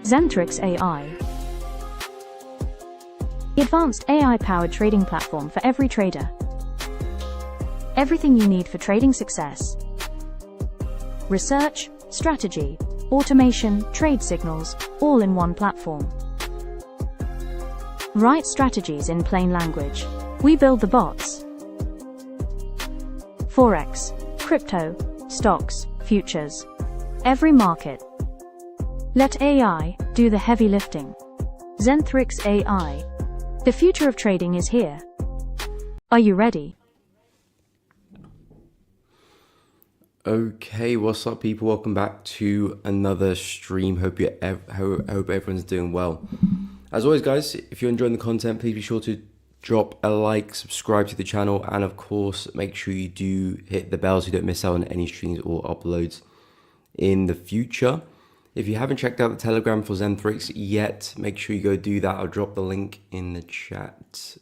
Zentrix AI. The advanced AI-powered trading platform for every trader. Everything you need for trading success. Research, strategy, automation, trade signals, all in one platform. Write strategies in plain language. We build the bots. Forex, crypto, stocks, futures. Every market. Let AI do the heavy lifting. Zentrix AI. The future of trading is here. Are you ready? Okay, what's up people? Welcome back to another stream. Hope everyone's doing well. As always guys, if you're enjoying the content, please be sure to drop a like, subscribe to the channel, and of course make sure you do hit the bell so you don't miss out on any streams or uploads in the future. If you haven't checked out the Telegram for Zentrix yet, make sure you go do that. I'll drop the link in the chat.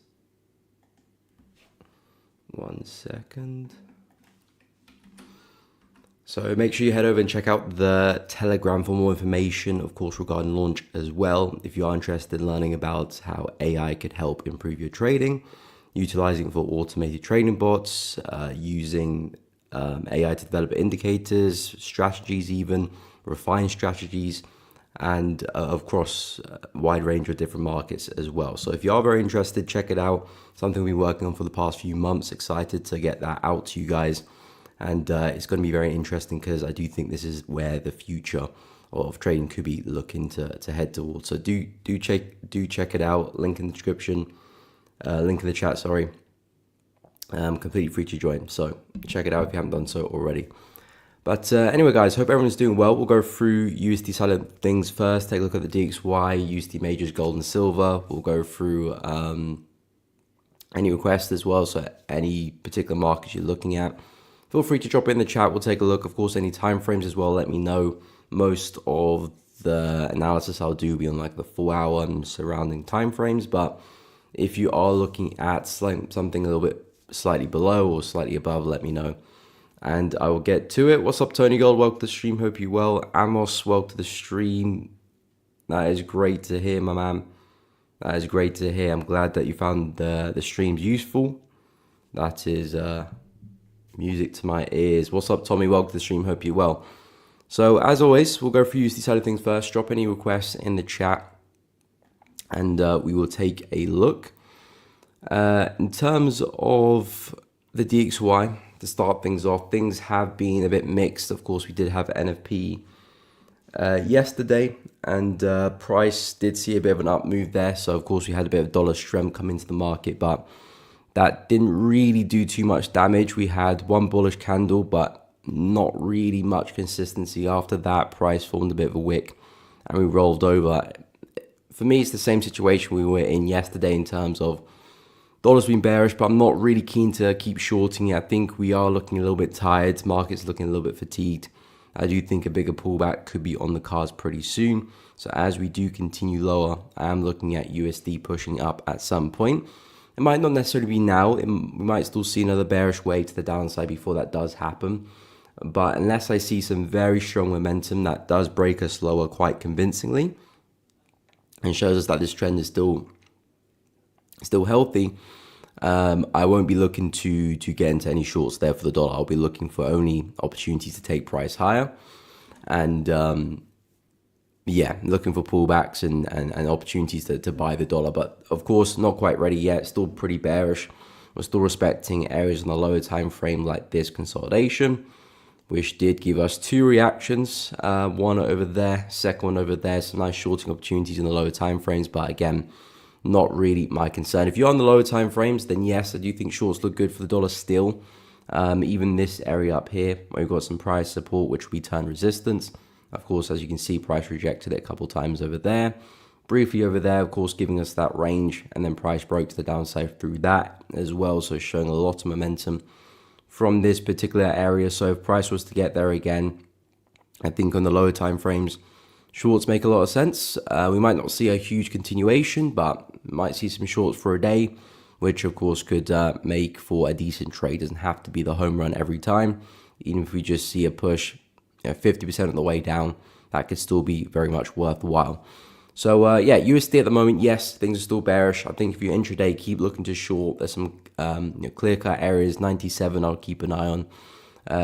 1 second. So make sure you head over and check out the Telegram for more information, of course, regarding launch as well. If you are interested in learning about how AI could help improve your trading, utilizing it for automated trading bots, using AI to develop indicators, strategies even, refine strategies, and of course a wide range of different markets as well. So if you are very interested, check it out. Something we've been working on for the past few months. Excited to get that out to you guys, and it's going to be very interesting because I do think this is where the future of trading could be looking to head towards. So do check it out. Link in the description, link in the chat, sorry. Completely free to join, so check it out if you haven't done so already. But anyway guys, hope everyone's doing well. We'll go through USD side of things first, take a look at the DXY, USD majors, gold and silver. We'll go through any requests as well, so any particular markets you're looking at, feel free to drop it in the chat. We'll take a look. Of course, any time frames as well, let me know. Most of the analysis I'll do will be on like the 4 hour and surrounding time frames, but if you are looking at something a little bit slightly below or slightly above, let me know and I will get to it. What's up, Tony Gold? Welcome to the stream. Hope you well. Amos, welcome to the stream. That is great to hear, my man. That is great to hear. I'm glad that you found the streams useful. That is music to my ears. What's up, Tommy? Welcome to the stream. Hope you well. So as always, we'll go through USD side of things first. Drop any requests in the chat and we will take a look. In terms of the DXY, to start things off, things have been a bit mixed. Of course, we did have NFP yesterday, and price did see a bit of an up move there. So of course, we had a bit of dollar strength come into the market, but that didn't really do too much damage. We had one bullish candle, but not really much consistency. After that, price formed a bit of a wick and we rolled over. For me, it's the same situation we were in yesterday in terms of dollar's been bearish, but I'm not really keen to keep shorting it. I think we are looking a little bit tired. Market's looking a little bit fatigued. I do think a bigger pullback could be on the cards pretty soon. So as we do continue lower, I am looking at USD pushing up at some point. It might not necessarily be now. We might still see another bearish wave to the downside before that does happen. But unless I see some very strong momentum that does break us lower quite convincingly and shows us that this trend is still healthy, I won't be looking to get into any shorts there for the dollar. I'll be looking for only opportunities to take price higher, and yeah, looking for pullbacks and opportunities to buy the dollar. But of course, not quite ready yet. Still pretty bearish. We're still respecting areas on the lower time frame like this consolidation, which did give us two reactions. One over there, second one over there. Some nice shorting opportunities in the lower time frames, but again, not really my concern. If you're on the lower time frames, then yes, I do think shorts look good for the dollar still. Even this area up here, where we've got some price support, which we turn resistance. Of course, as you can see, price rejected it a couple times over there. Briefly over there, of course, giving us that range, and then price broke to the downside through that as well. So showing a lot of momentum from this particular area. So if price was to get there again, I think on the lower time frames, shorts make a lot of sense. We might not see a huge continuation, but might see some shorts for a day, which of course could make for a decent trade. Doesn't have to be the home run every time. Even if we just see a push 50% of the way down, that could still be very much worthwhile. So yeah, USD at the moment, yes, things are still bearish. I think if you're intraday, keep looking to short. There's some clear-cut areas. 97 I'll keep an eye on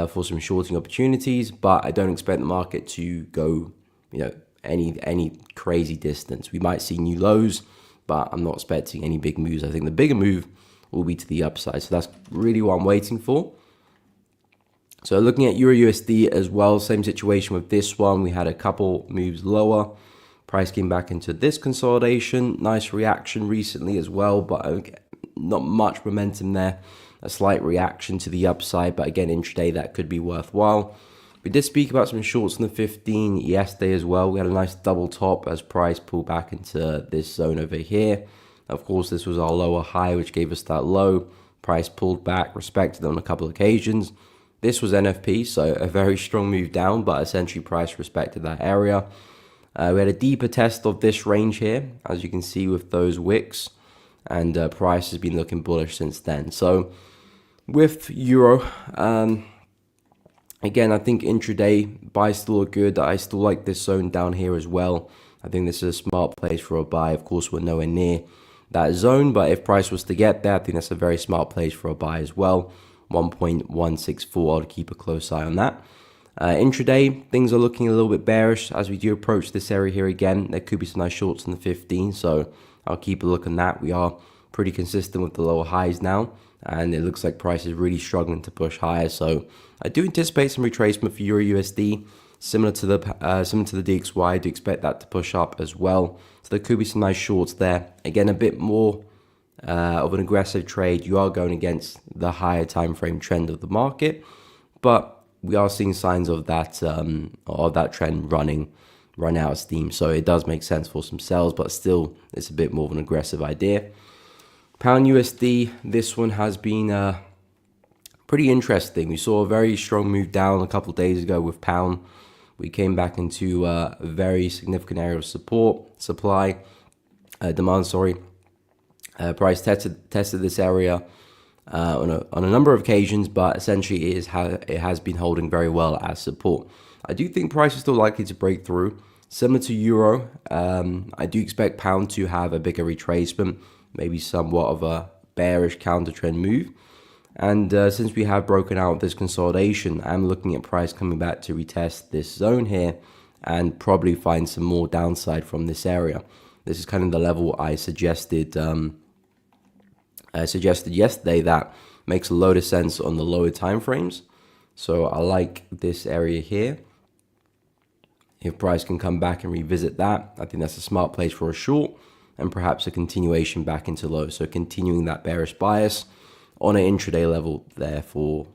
for some shorting opportunities, but I don't expect the market to go any crazy distance. We might see new lows, but I'm not expecting any big moves. I think the bigger move will be to the upside. So that's really what I'm waiting for. So looking at Euro USD as well, same situation with this one. We had a couple moves lower. Price came back into this consolidation. Nice reaction recently as well, but not much momentum there. A slight reaction to the upside, but again, intraday that could be worthwhile. We did speak about some shorts in the 15 yesterday as well. We had a nice double top as price pulled back into this zone over here. Of course, this was our lower high, which gave us that low. Price pulled back, respected on a couple of occasions. This was NFP, so a very strong move down, but essentially price respected that area. We had a deeper test of this range here, as you can see with those wicks, and price has been looking bullish since then. So with Euro, again, I think intraday buys still look good. I still like this zone down here as well. I think this is a smart place for a buy. Of course, we're nowhere near that zone, but if price was to get there, I think that's a very smart place for a buy as well. 1.164, I'll keep a close eye on that. Intraday, things are looking a little bit bearish as we do approach this area here again. There could be some nice shorts in the 15, so I'll keep a look on that. We are pretty consistent with the lower highs now, and it looks like price is really struggling to push higher. So I do anticipate some retracement for Euro USD, similar to the DXY. I do expect that to push up as well. So there could be some nice shorts there. Again, a bit more of an aggressive trade. You are going against the higher time frame trend of the market, but we are seeing signs of that trend run out of steam. So it does make sense for some sells, but still it's a bit more of an aggressive idea. Pound USD, this one has been pretty interesting. We saw a very strong move down a couple of days ago with pound. We came back into a very significant area of demand. Price tested this area on a number of occasions, but essentially it has been holding very well as support. I do think price is still likely to break through. Similar to Euro, I do expect pound to have a bigger retracement, maybe somewhat of a bearish counter trend move. And since we have broken out this consolidation, I'm looking at price coming back to retest this zone here and probably find some more downside from this area. This is kind of the level I suggested yesterday that makes a load of sense on the lower time frames. So I like this area here. If price can come back and revisit that, I think that's a smart place for a short and perhaps a continuation back into low. So continuing that bearish bias on an intraday level there for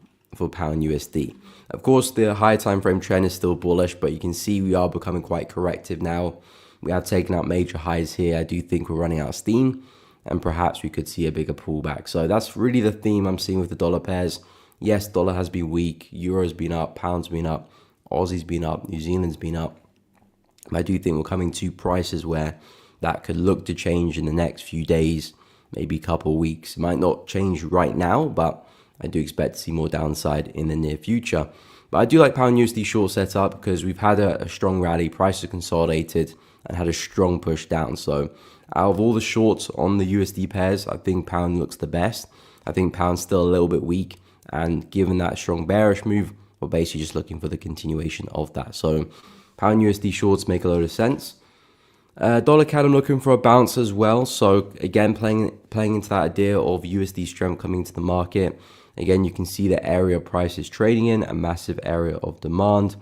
pound USD. Of course, the higher time frame trend is still bullish, but you can see we are becoming quite corrective now. We have taken out major highs here. I do think we're running out of steam, and perhaps we could see a bigger pullback. So that's really the theme I'm seeing with the dollar pairs. Yes, dollar has been weak, euro's been up, pound's been up. Aussie's been up, New Zealand's been up. I do think we're coming to prices where that could look to change in the next few days, maybe a couple of weeks. It might not change right now, but I do expect to see more downside in the near future. But I do like pound USD short setup because we've had a strong rally, prices consolidated and had a strong push down. So out of all the shorts on the USD pairs, I think pound looks the best. I think pound's still a little bit weak, and given that strong bearish move, we're basically just looking for the continuation of that. So pound USD shorts make a load of sense. Dollar CAD, I'm looking for a bounce as well. So again, playing into that idea of USD strength coming into the market. Again, you can see the area price is trading in, a massive area of demand.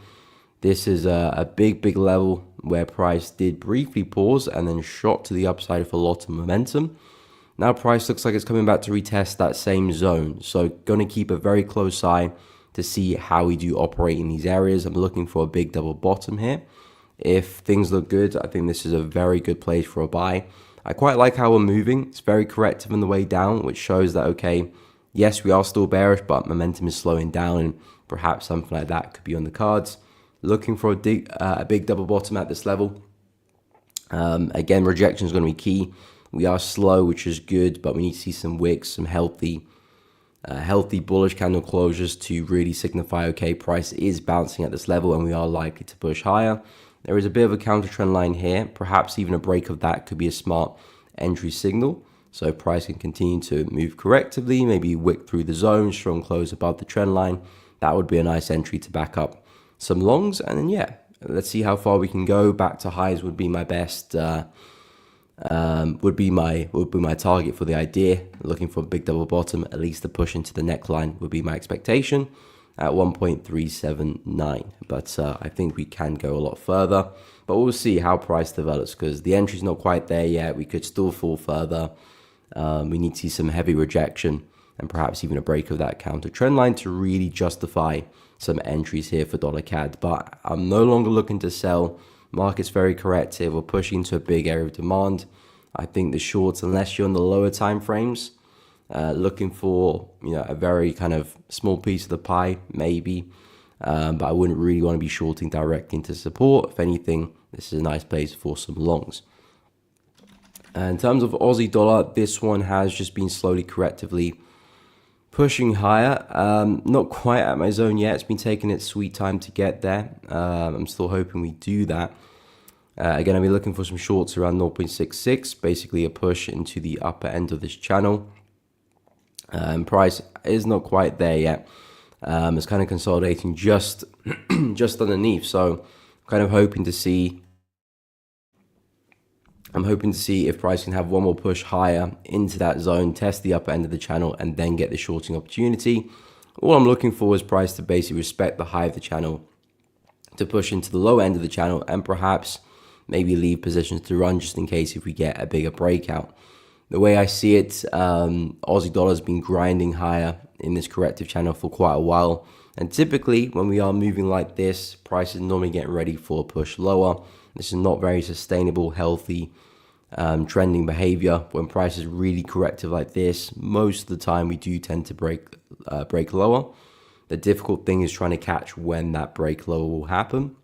This is a big level where price did briefly pause and then shot to the upside for a lot of momentum. Now price looks like it's coming back to retest that same zone. So going to keep a very close eye to see how we do operate in these areas. I'm looking for a big double bottom here. If things look good, I think this is a very good place for a buy. I quite like how we're moving. It's very corrective on the way down, which shows that, okay, yes, we are still bearish, but momentum is slowing down, and perhaps something like that could be on the cards. Looking for a big double bottom at this level. Again, rejection is going to be key. We are slow, which is good, but we need to see some wicks, some healthy bullish candle closures to really signify, okay, price is bouncing at this level and we are likely to push higher. There is a bit of a counter trend line here. Perhaps even a break of that could be a smart entry signal. So price can continue to move correctively, maybe wick through the zone, strong close above the trend line. That would be a nice entry to back up some longs. And then, yeah, let's see how far we can go. Back to highs would be my best, would be my target for the idea. Looking for a big double bottom, at least a push into the neckline would be my expectation at 1.379. But I think we can go a lot further. But we'll see how price develops because the entry's not quite there yet. We could still fall further. We need to see some heavy rejection and perhaps even a break of that counter trend line to really justify some entries here for dollar CAD. But I'm no longer looking to sell. Market's very corrective. We're pushing into a big area of demand. I think the shorts, unless you're on the lower time frames, looking for a very kind of small piece of the pie, maybe. But I wouldn't really want to be shorting directly into support. If anything, this is a nice place for some longs. In terms of Aussie dollar, this one has just been slowly correctively pushing higher. Not quite at my zone yet. It's been taking its sweet time to get there. I'm still hoping we do that. Again, I'll be looking for some shorts around 0.66, basically a push into the upper end of this channel. Price is not quite there yet. It's kind of consolidating just underneath. So kind of hoping to see if price can have one more push higher into that zone, test the upper end of the channel, and then get the shorting opportunity. All I'm looking for is price to basically respect the high of the channel, to push into the low end of the channel, and perhaps maybe leave positions to run just in case if we get a bigger breakout. The way I see it, Aussie dollar has been grinding higher in this corrective channel for quite a while. And typically, when we are moving like this, price is normally getting ready for a push lower. This is not very sustainable, healthy, trending behavior. When price is really corrective like this, most of the time we do tend to break lower. The difficult thing is trying to catch when that break lower will happen.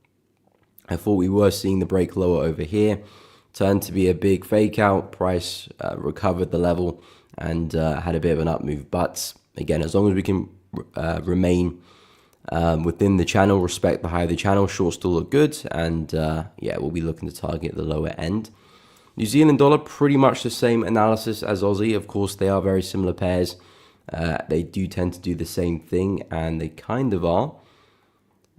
I thought we were seeing the break lower over here. Turned to be a big fake out. Price recovered the level and had a bit of an up move. But again, as long as we can remain within the channel, respect the high of the channel, shorts still look good. And yeah, we'll be looking to target the lower end. New Zealand dollar, pretty much the same analysis as Aussie. Of course, they are very similar pairs. They do tend to do the same thing, and they kind of are.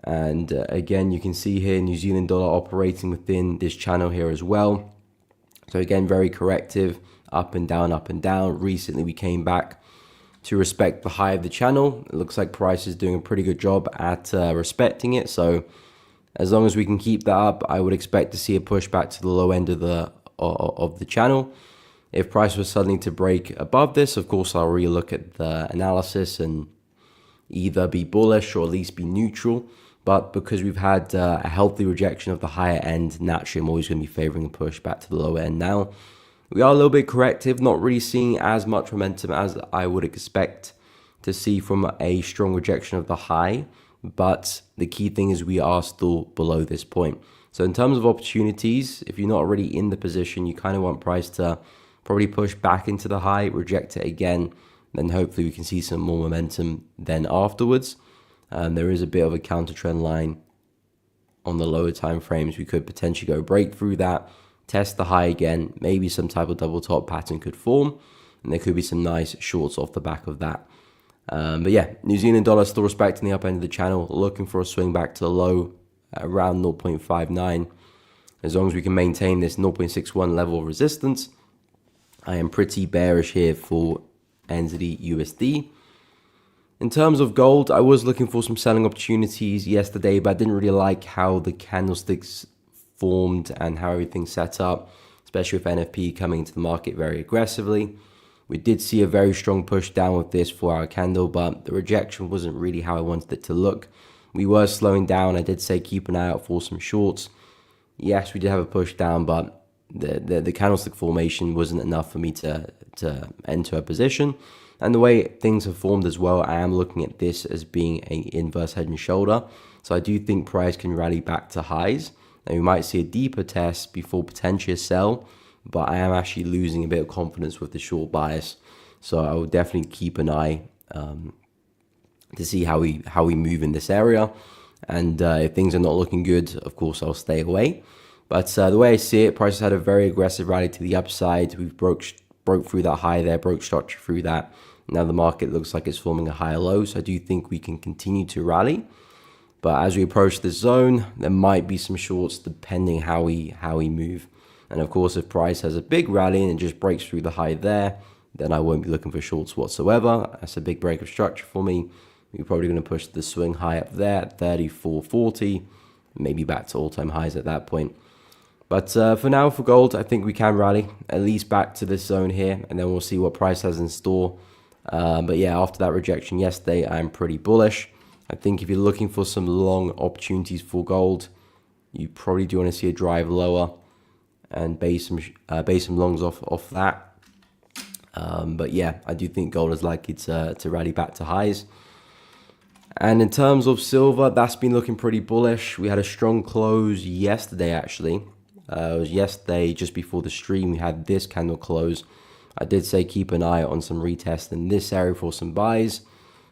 And again, you can see here New Zealand dollar operating within this channel here as well. So again, very corrective, up and down, up and down. Recently, we came back to respect the high of the channel. It looks like price is doing a pretty good job at respecting it. So as long as we can keep that up, I would expect to see a push back to the low end of the channel. If price was suddenly to break above this, of course, I'll relook at the analysis and either be bullish or at least be neutral. But because we've had a healthy rejection of the higher end, naturally I'm always going to be favoring a push back to the lower end now. We are a little bit corrective, not really seeing as much momentum as I would expect to see from a strong rejection of the high. but the key thing is we are still below this point. So in terms of opportunities, if you're not already in the position, you kind of want price to probably push back into the high, reject it again, then hopefully we can see some more momentum then afterwards. There is a bit of a counter trend line on the lower time frames. We could potentially go break through that, test the high again, maybe some type of double top pattern could form, and there could be some nice shorts off the back of that. But yeah, New Zealand dollar still respecting the up end of the channel, looking for a swing back to the low around 0.59. As long as we can maintain this 0.61 level of resistance, I am pretty bearish here for NZD USD. In terms of gold, I was looking for some selling opportunities yesterday, but I didn't really like how the candlesticks formed and how everything set up, especially with NFP coming into the market very aggressively. We did see a very strong push down with this 4-hour candle, but the rejection wasn't really how I wanted it to look. We were slowing down. I did say keep an eye out for some shorts. Yes, we did have a push down, but the candlestick formation wasn't enough for me to enter a position. And the way things have formed as well, I am looking at this as being an inverse head and shoulder. So I do think price can rally back to highs. And we might see a deeper test before potentially a sell, but I am actually losing a bit of confidence with the short bias. So I will definitely keep an eye to see how we move in this area. And if things are not looking good, of course, I'll stay away. But the way I see it, price has had a very aggressive rally to the upside. We've broke through that high there, broke structure through that. Now the market looks like it's forming a higher low. So I do think we can continue to rally. But as we approach this zone, there might be some shorts depending how we move. And of course, if price has a big rally and it just breaks through the high there, then I won't be looking for shorts whatsoever. That's a big break of structure for me. We're probably going to push the swing high up there at 34.40, maybe back to all-time highs at that point. But for now, for gold, I think we can rally at least back to this zone here, and then we'll see what price has in store. But yeah, after that rejection yesterday, I'm pretty bullish. I think if you're looking for some long opportunities for gold, you probably do want to see a drive lower and base some longs off that. But yeah, I do think gold is likely to rally back to highs. And in terms of silver, that's been looking pretty bullish. We had a strong close yesterday, actually. It was yesterday, just before the stream, we had this candle close. I did say keep an eye on some retest in this area for some buys.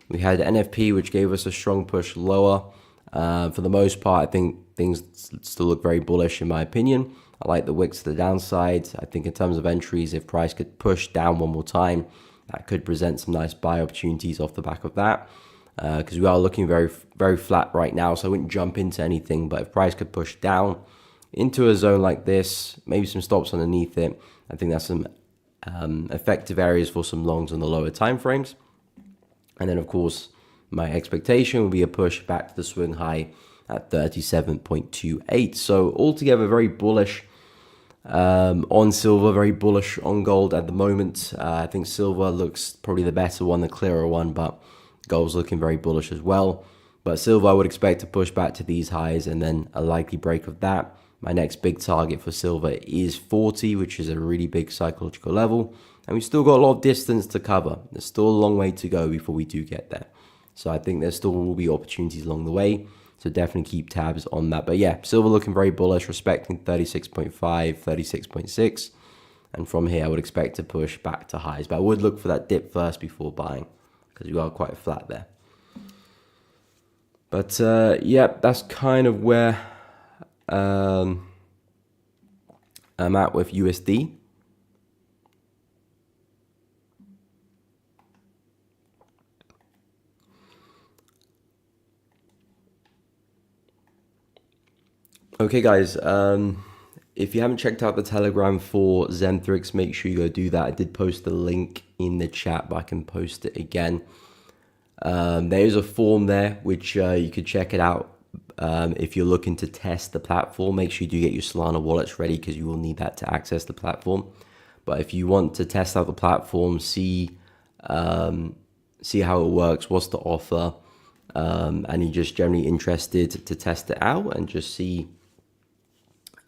We had NFP, which gave us a strong push lower. For the most part, I think things still look very bullish in my opinion. I like the wicks to the downside. I think in terms of entries, if price could push down one more time, that could present some nice buy opportunities off the back of that. Because we are looking very, very flat right now, so I wouldn't jump into anything. But if price could push down into a zone like this, maybe some stops underneath it, I think that's some effective areas for some longs on the lower time frames. And then, of course, my expectation would be a push back to the swing high at 37.28. So altogether, very bullish on silver, very bullish on gold at the moment. I think silver looks probably the better one, the clearer one, but gold's looking very bullish as well. But silver, I would expect to push back to these highs and then a likely break of that. My next big target for silver is 40, which is a really big psychological level. And we've still got a lot of distance to cover. There's still a long way to go before we do get there. So I think there still will be opportunities along the way. So definitely keep tabs on that. But yeah, silver looking very bullish, respecting 36.5, 36.6. And from here, I would expect to push back to highs. But I would look for that dip first before buying, because you are quite flat there. But yeah, that's kind of where I'm at with USD. Okay, guys, if you haven't checked out the Telegram for Zentrix, make sure you go do that. I did post the link in the chat, but I can post it again. There is a form there, which you could check it out. If you're looking to test the platform, make sure you do get your Solana wallets ready, because you will need that to access the platform. But if you want to test out the platform, see how it works, what's the offer, and you're just generally interested to test it out and just see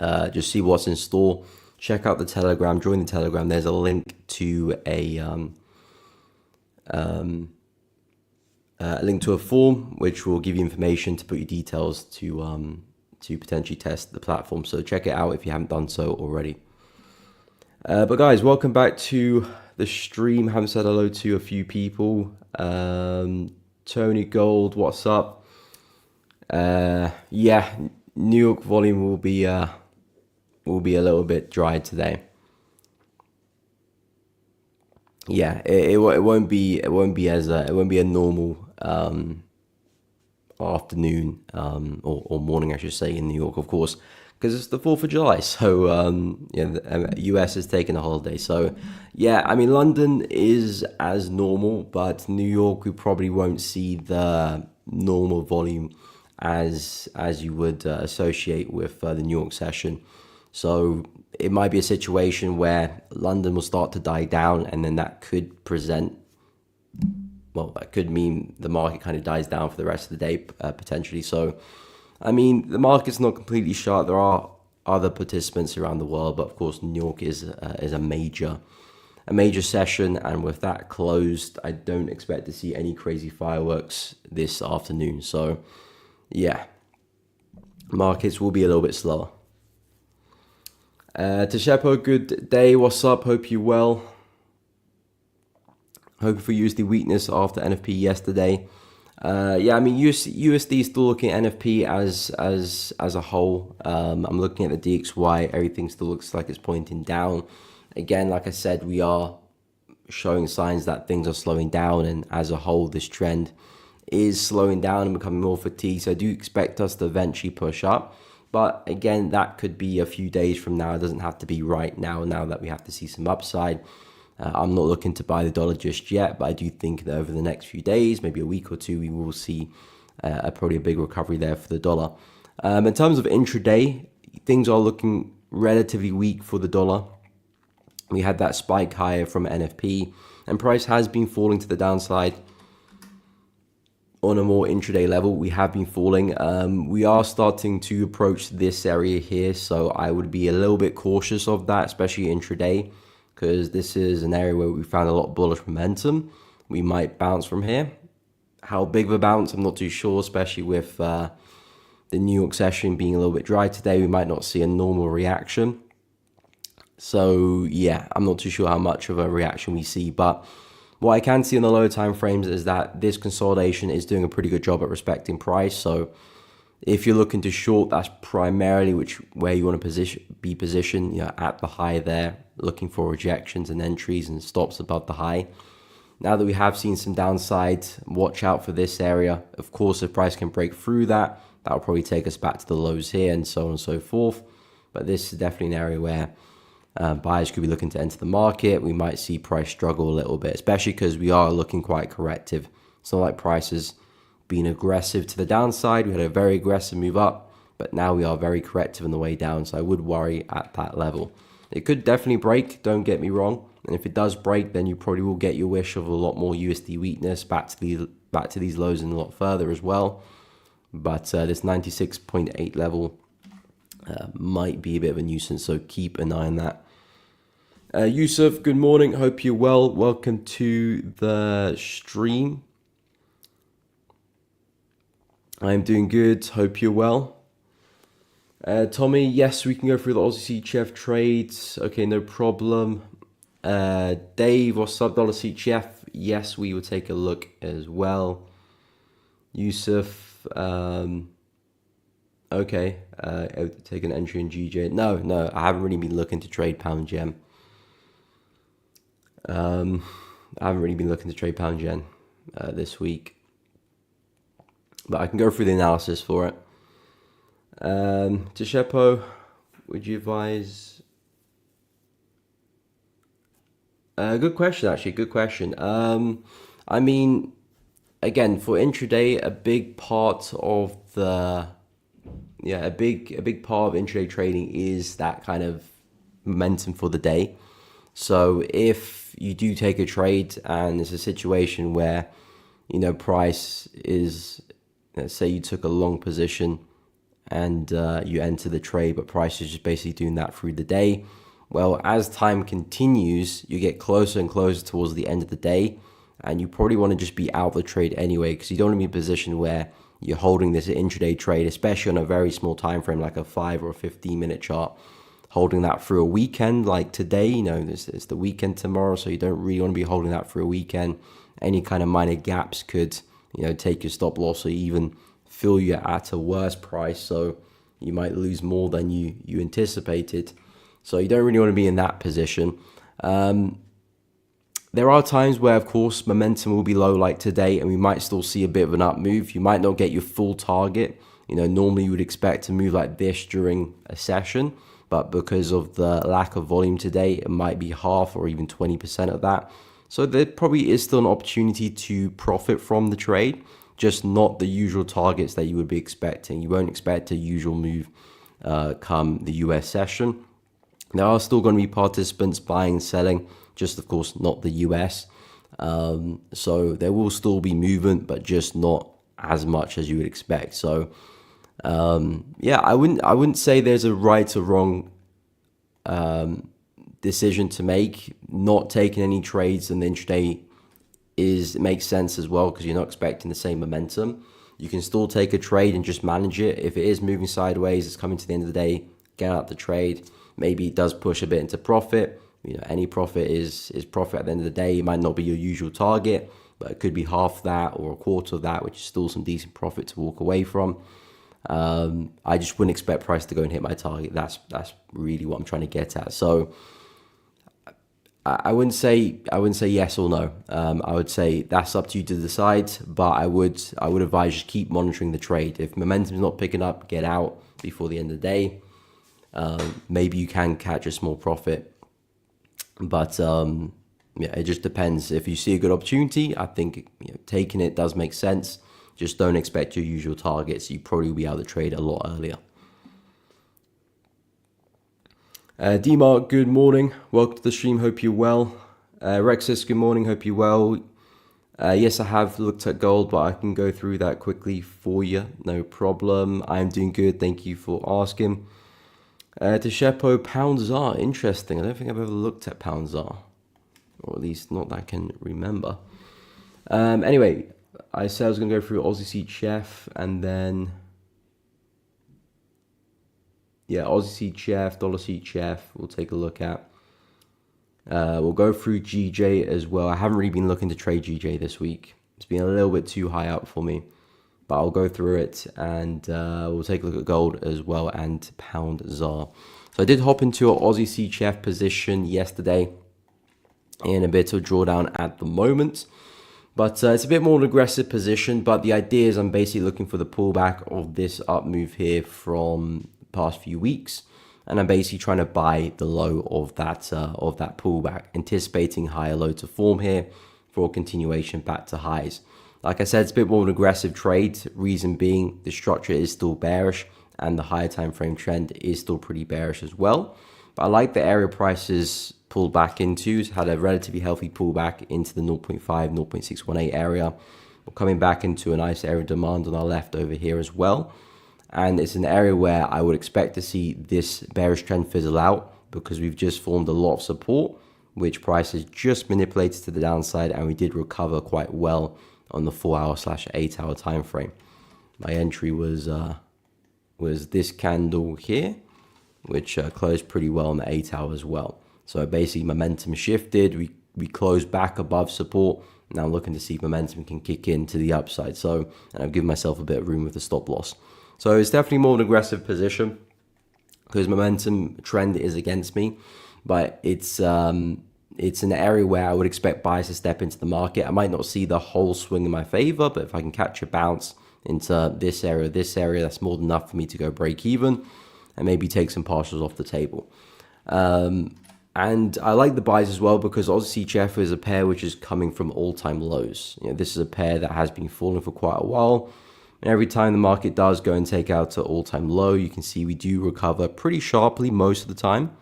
what's in store, check out the Telegram, join the Telegram. There's a link to a a link to a form which will give you information to put your details to potentially test the platform. So check it out if you haven't done so already. But guys, welcome back to the stream. Haven't said hello to a few people. Tony Gold, what's up? Yeah, New York volume will be a little bit dry today. Yeah, it won't be a normal afternoon or morning, I should say, in New York, of course, because it's the 4th of July. So yeah, the US is taking a holiday. So yeah, I mean, London is as normal, but New York, we probably won't see the normal volume as you would associate with the New York session. So it might be a situation where London will start to die down, and then that could that could mean the market kind of dies down for the rest of the day, potentially. So, I mean, the market's not completely shut. There are other participants around the world, but of course, New York is a major session, and with that closed, I don't expect to see any crazy fireworks this afternoon. So, yeah, markets will be a little bit slower. Teshepo, good day. What's up? Hope you're well. Hoping for USD weakness after NFP yesterday. Yeah, I mean, USD is still looking at NFP as a whole. I'm looking at the DXY. Everything still looks like it's pointing down. Again, like I said, we are showing signs that things are slowing down, and as a whole, this trend is slowing down and becoming more fatigued. So I do expect us to eventually push up. But again, that could be a few days from now. It doesn't have to be right now that we have to see some upside. I'm not looking to buy the dollar just yet, but I do think that over the next few days, maybe a week or two, we will see probably a big recovery there for the dollar. In terms of intraday, things are looking relatively weak for the dollar. We had that spike higher from NFP, and price has been falling to the downside. On a more intraday level, we have been falling. We are starting to approach this area here, so I would be a little bit cautious of that, especially intraday, because this is an area where we found a lot of bullish momentum. We might bounce from here. How big of a bounce, I'm not too sure, especially with the New York session being a little bit dry today. We might not see a normal reaction. So yeah, I'm not too sure how much of a reaction we see, but what I can see in the lower time frames is that this consolidation is doing a pretty good job at respecting price. So if you're looking to short, that's primarily where you want to be positioned, at the high there, looking for rejections and entries and stops above the high. Now that we have seen some downside, watch out for this area. Of course, if price can break through that will probably take us back to the lows here and so on and so forth. But this is definitely an area where buyers could be looking to enter the market. We might see price struggle a little bit, especially because we are looking quite corrective. It's not like prices being aggressive to the downside. We had a very aggressive move up, but now we are very corrective on the way down. So I would worry at that level. It could definitely break, don't get me wrong. And if it does break, then you probably will get your wish of a lot more USD weakness back to these lows and a lot further as well. But this 96.8 level might be a bit of a nuisance, so keep an eye on that. Yusuf, good morning. Hope you're well. Welcome to the stream. I'm doing good. Hope you're well. Tommy, yes, we can go through the Aussie CHF trades. Okay, no problem. Dave, what's up, dollar CHF? Yes, we will take a look as well. Yusuf, okay, take an entry in GJ. No, I haven't really been looking to trade pound gem. I haven't really been looking to trade pound yen this week, but I can go through the analysis for it. Teshepo, would you advise? Good question, actually. Good question. I mean, again, for intraday, a big part of intraday trading is that kind of momentum for the day. So if you do take a trade and it's a situation where, price is, let's say you took a long position and you enter the trade, but price is just basically doing that through the day. Well, as time continues, you get closer and closer towards the end of the day, and you probably want to just be out of the trade anyway, because you don't want to be in a position where you're holding this intraday trade, especially on a very small time frame like a 5 or a 15-minute chart, holding that through a weekend like today. It's the weekend tomorrow, so you don't really want to be holding that for a weekend. Any kind of minor gaps could take your stop loss or even fill you at a worse price, so you might lose more than you anticipated. So you don't really want to be in that position. There are times where, of course, momentum will be low like today, and we might still see a bit of an up move. You might not get your full target. Normally you would expect to move like this during a session, but because of the lack of volume today, it might be half or even 20% of that. So there probably is still an opportunity to profit from the trade, just not the usual targets that you would be expecting. You won't expect a usual move come the US session. There are still going to be participants buying and selling, just of course not the US. So there will still be movement, but just not as much as you would expect. So I wouldn't say there's a right or wrong decision to make. Not taking any trades in the intraday it makes sense as well, because you're not expecting the same momentum. You can still take a trade and just manage it. If it is moving sideways, it's coming to the end of the day, get out the trade. Maybe it does push a bit into profit. Any profit is profit at the end of the day. It might not be your usual target, but it could be half that or a quarter of that, which is still some decent profit to walk away from. I just wouldn't expect price to go and hit my target. That's really what I'm trying to get at. So I wouldn't say yes or no. I would say that's up to you to decide, but I would advise just keep monitoring the trade. If momentum's not picking up, get out before the end of the day. Maybe you can catch a small profit, but it just depends. If you see a good opportunity, I think taking it does make sense. Just don't expect your usual targets. You probably will be out of the trade a lot earlier. D-Mark, good morning. Welcome to the stream. Hope you're well. Rexus, good morning. Hope you're well. Yes, I have looked at gold, but I can go through that quickly for you. No problem. I'm doing good. Thank you for asking. Teshepo, pound ZAR. Interesting. I don't think I've ever looked at pound ZAR, or at least not that I can remember. Anyway, I said I was going to go through Aussie CHF and then Aussie CHF, dollar CHF, we'll take a look at. We'll go through GJ as well. I haven't really been looking to trade GJ this week. It's been a little bit too high up for me, but I'll go through it, and we'll take a look at gold as well and pound ZAR. So I did hop into an Aussie CHF position yesterday in a bit of drawdown at the moment. But it's a bit more an aggressive position, but the idea is I'm basically looking for the pullback of this up move here from past few weeks, and I'm basically trying to buy the low of that pullback, anticipating higher low to form here for a continuation back to highs. Like I said, it's a bit more of an aggressive trade, reason being the structure is still bearish and the higher time frame trend is still pretty bearish as well. But I like the area prices pulled back into. It's had a relatively healthy pullback into the 0.5, 0.618 area. We're coming back into a nice area of demand on our left over here as well. And it's an area where I would expect to see this bearish trend fizzle out, because we've just formed a lot of support, which price has just manipulated to the downside, and we did recover quite well on the 4-hour/8 hour time frame. My entry was this candle here, which closed pretty well on the 8 hour as well. So basically momentum shifted, we closed back above support. Now I'm looking to see if momentum can kick in to the upside. So, and I've given myself a bit of room with the stop loss. So it's definitely more an aggressive position because momentum trend is against me, but it's an area where I would expect buyers to step into the market. I might not see the whole swing in my favor, but if I can catch a bounce into this area, that's more than enough for me to go break even and maybe take some partials off the table. And I like the buys as well because Aussie CHF is a pair which is coming from all-time lows. This is a pair that has been falling for quite a while. And every time the market does go and take out to all-time low, you can see we do recover pretty sharply most of the time.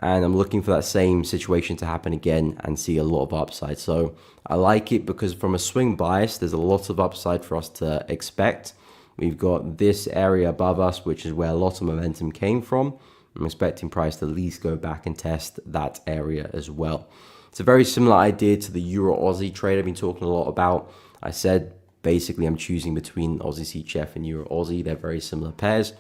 And I'm looking for that same situation to happen again and see a lot of upside. So I like it because from a swing bias, there's a lot of upside for us to expect. We've got this area above us, which is where a lot of momentum came from. I'm expecting price to at least go back and test that area as well. It's a very similar idea to the Euro Aussie trade I've been talking a lot about. I said basically I'm choosing between Aussie CHF and Euro Aussie. They're very similar pairs.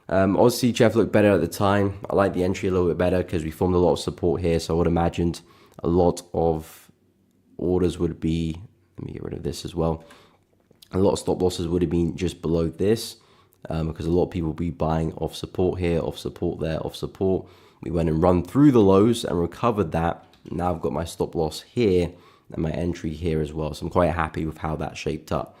Aussie CHF looked better at the time. I like the entry a little bit better because we formed a lot of support here. So I would imagine a lot of orders would be, let me get rid of this as well. A lot of stop losses would have been just below this because a lot of people will be buying off support here, off support there, off support. We went and run through the lows and recovered that. Now I've got my stop loss here and my entry here as well. So I'm quite happy with how that shaped up.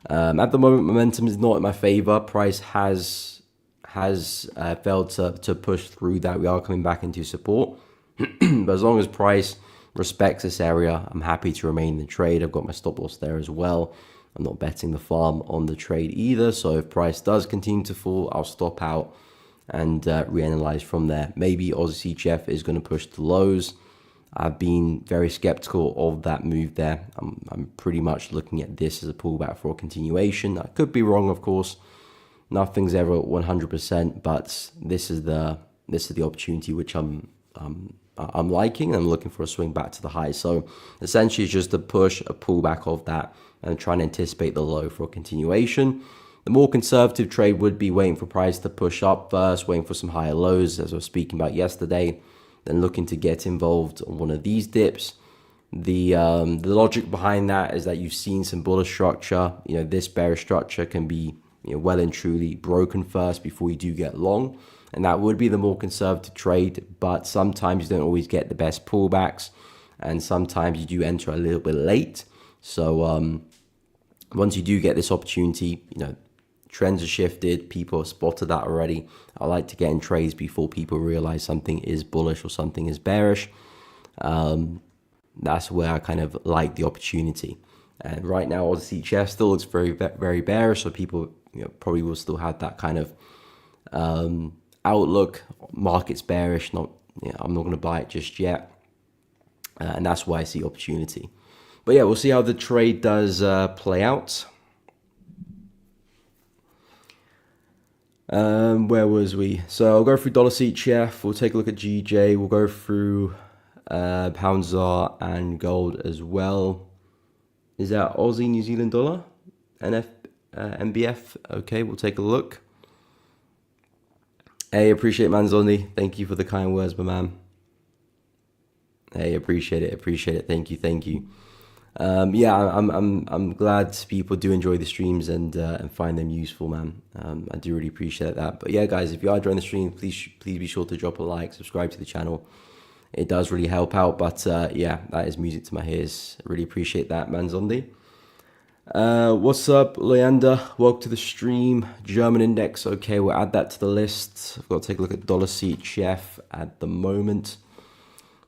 At the moment, momentum is not in my favor. Price has failed to push through that. We are coming back into support. But as long as price respects this area, I'm happy to remain in the trade. I've got my stop loss there as well. I'm not betting the farm on the trade either. So if price does continue to fall, I'll stop out and reanalyze from there. Maybe Aussie CHF is going to push to lows. I've been very skeptical of that move there. I'm pretty much looking at this as a pullback for a continuation. I could be wrong, of course. Nothing's ever 100%, but this is the opportunity which I'm liking. I'm looking for a swing back to the high. So essentially, it's just a push, a pullback of that, and trying to anticipate the low for a continuation. The more conservative trade would be waiting for price to push up first, waiting for some higher lows, as I was speaking about yesterday, then looking to get involved on one of these dips. The logic behind that is that you've seen some bullish structure. This bearish structure can be well and truly broken first before you do get long, and that would be the more conservative trade. But sometimes you don't always get the best pullbacks, and sometimes you do enter a little bit late. So once you do get this opportunity, trends are shifted, people have spotted that already. I like to get in trades before people realize something is bullish or something is bearish. That's where I kind of like the opportunity. And right now, Aussie CHF still looks very, very bearish. So people probably will still have that kind of outlook. Market's bearish. I'm not going to buy it just yet. And that's why I see opportunity. But yeah, we'll see how the trade does play out. Where was we? So I'll go through dollar CHF. We'll take a look at GJ. We'll go through pound ZAR and gold as well. Is that Aussie New Zealand dollar? MBF? Okay, we'll take a look. Hey, appreciate Manzoni. Thank you for the kind words, my man. Hey, appreciate it. Thank you. Yeah, I'm glad people do enjoy the streams and find them useful, man. I do really appreciate that. But yeah, guys, if you are enjoying the stream, please be sure to drop a like, subscribe to the channel. It does really help out. But yeah, that is music to my ears. I really appreciate that, Manzondi. What's up, Leander? Welcome to the stream. German index. Okay, we'll add that to the list. I've got to take a look at dollar CHF at the moment.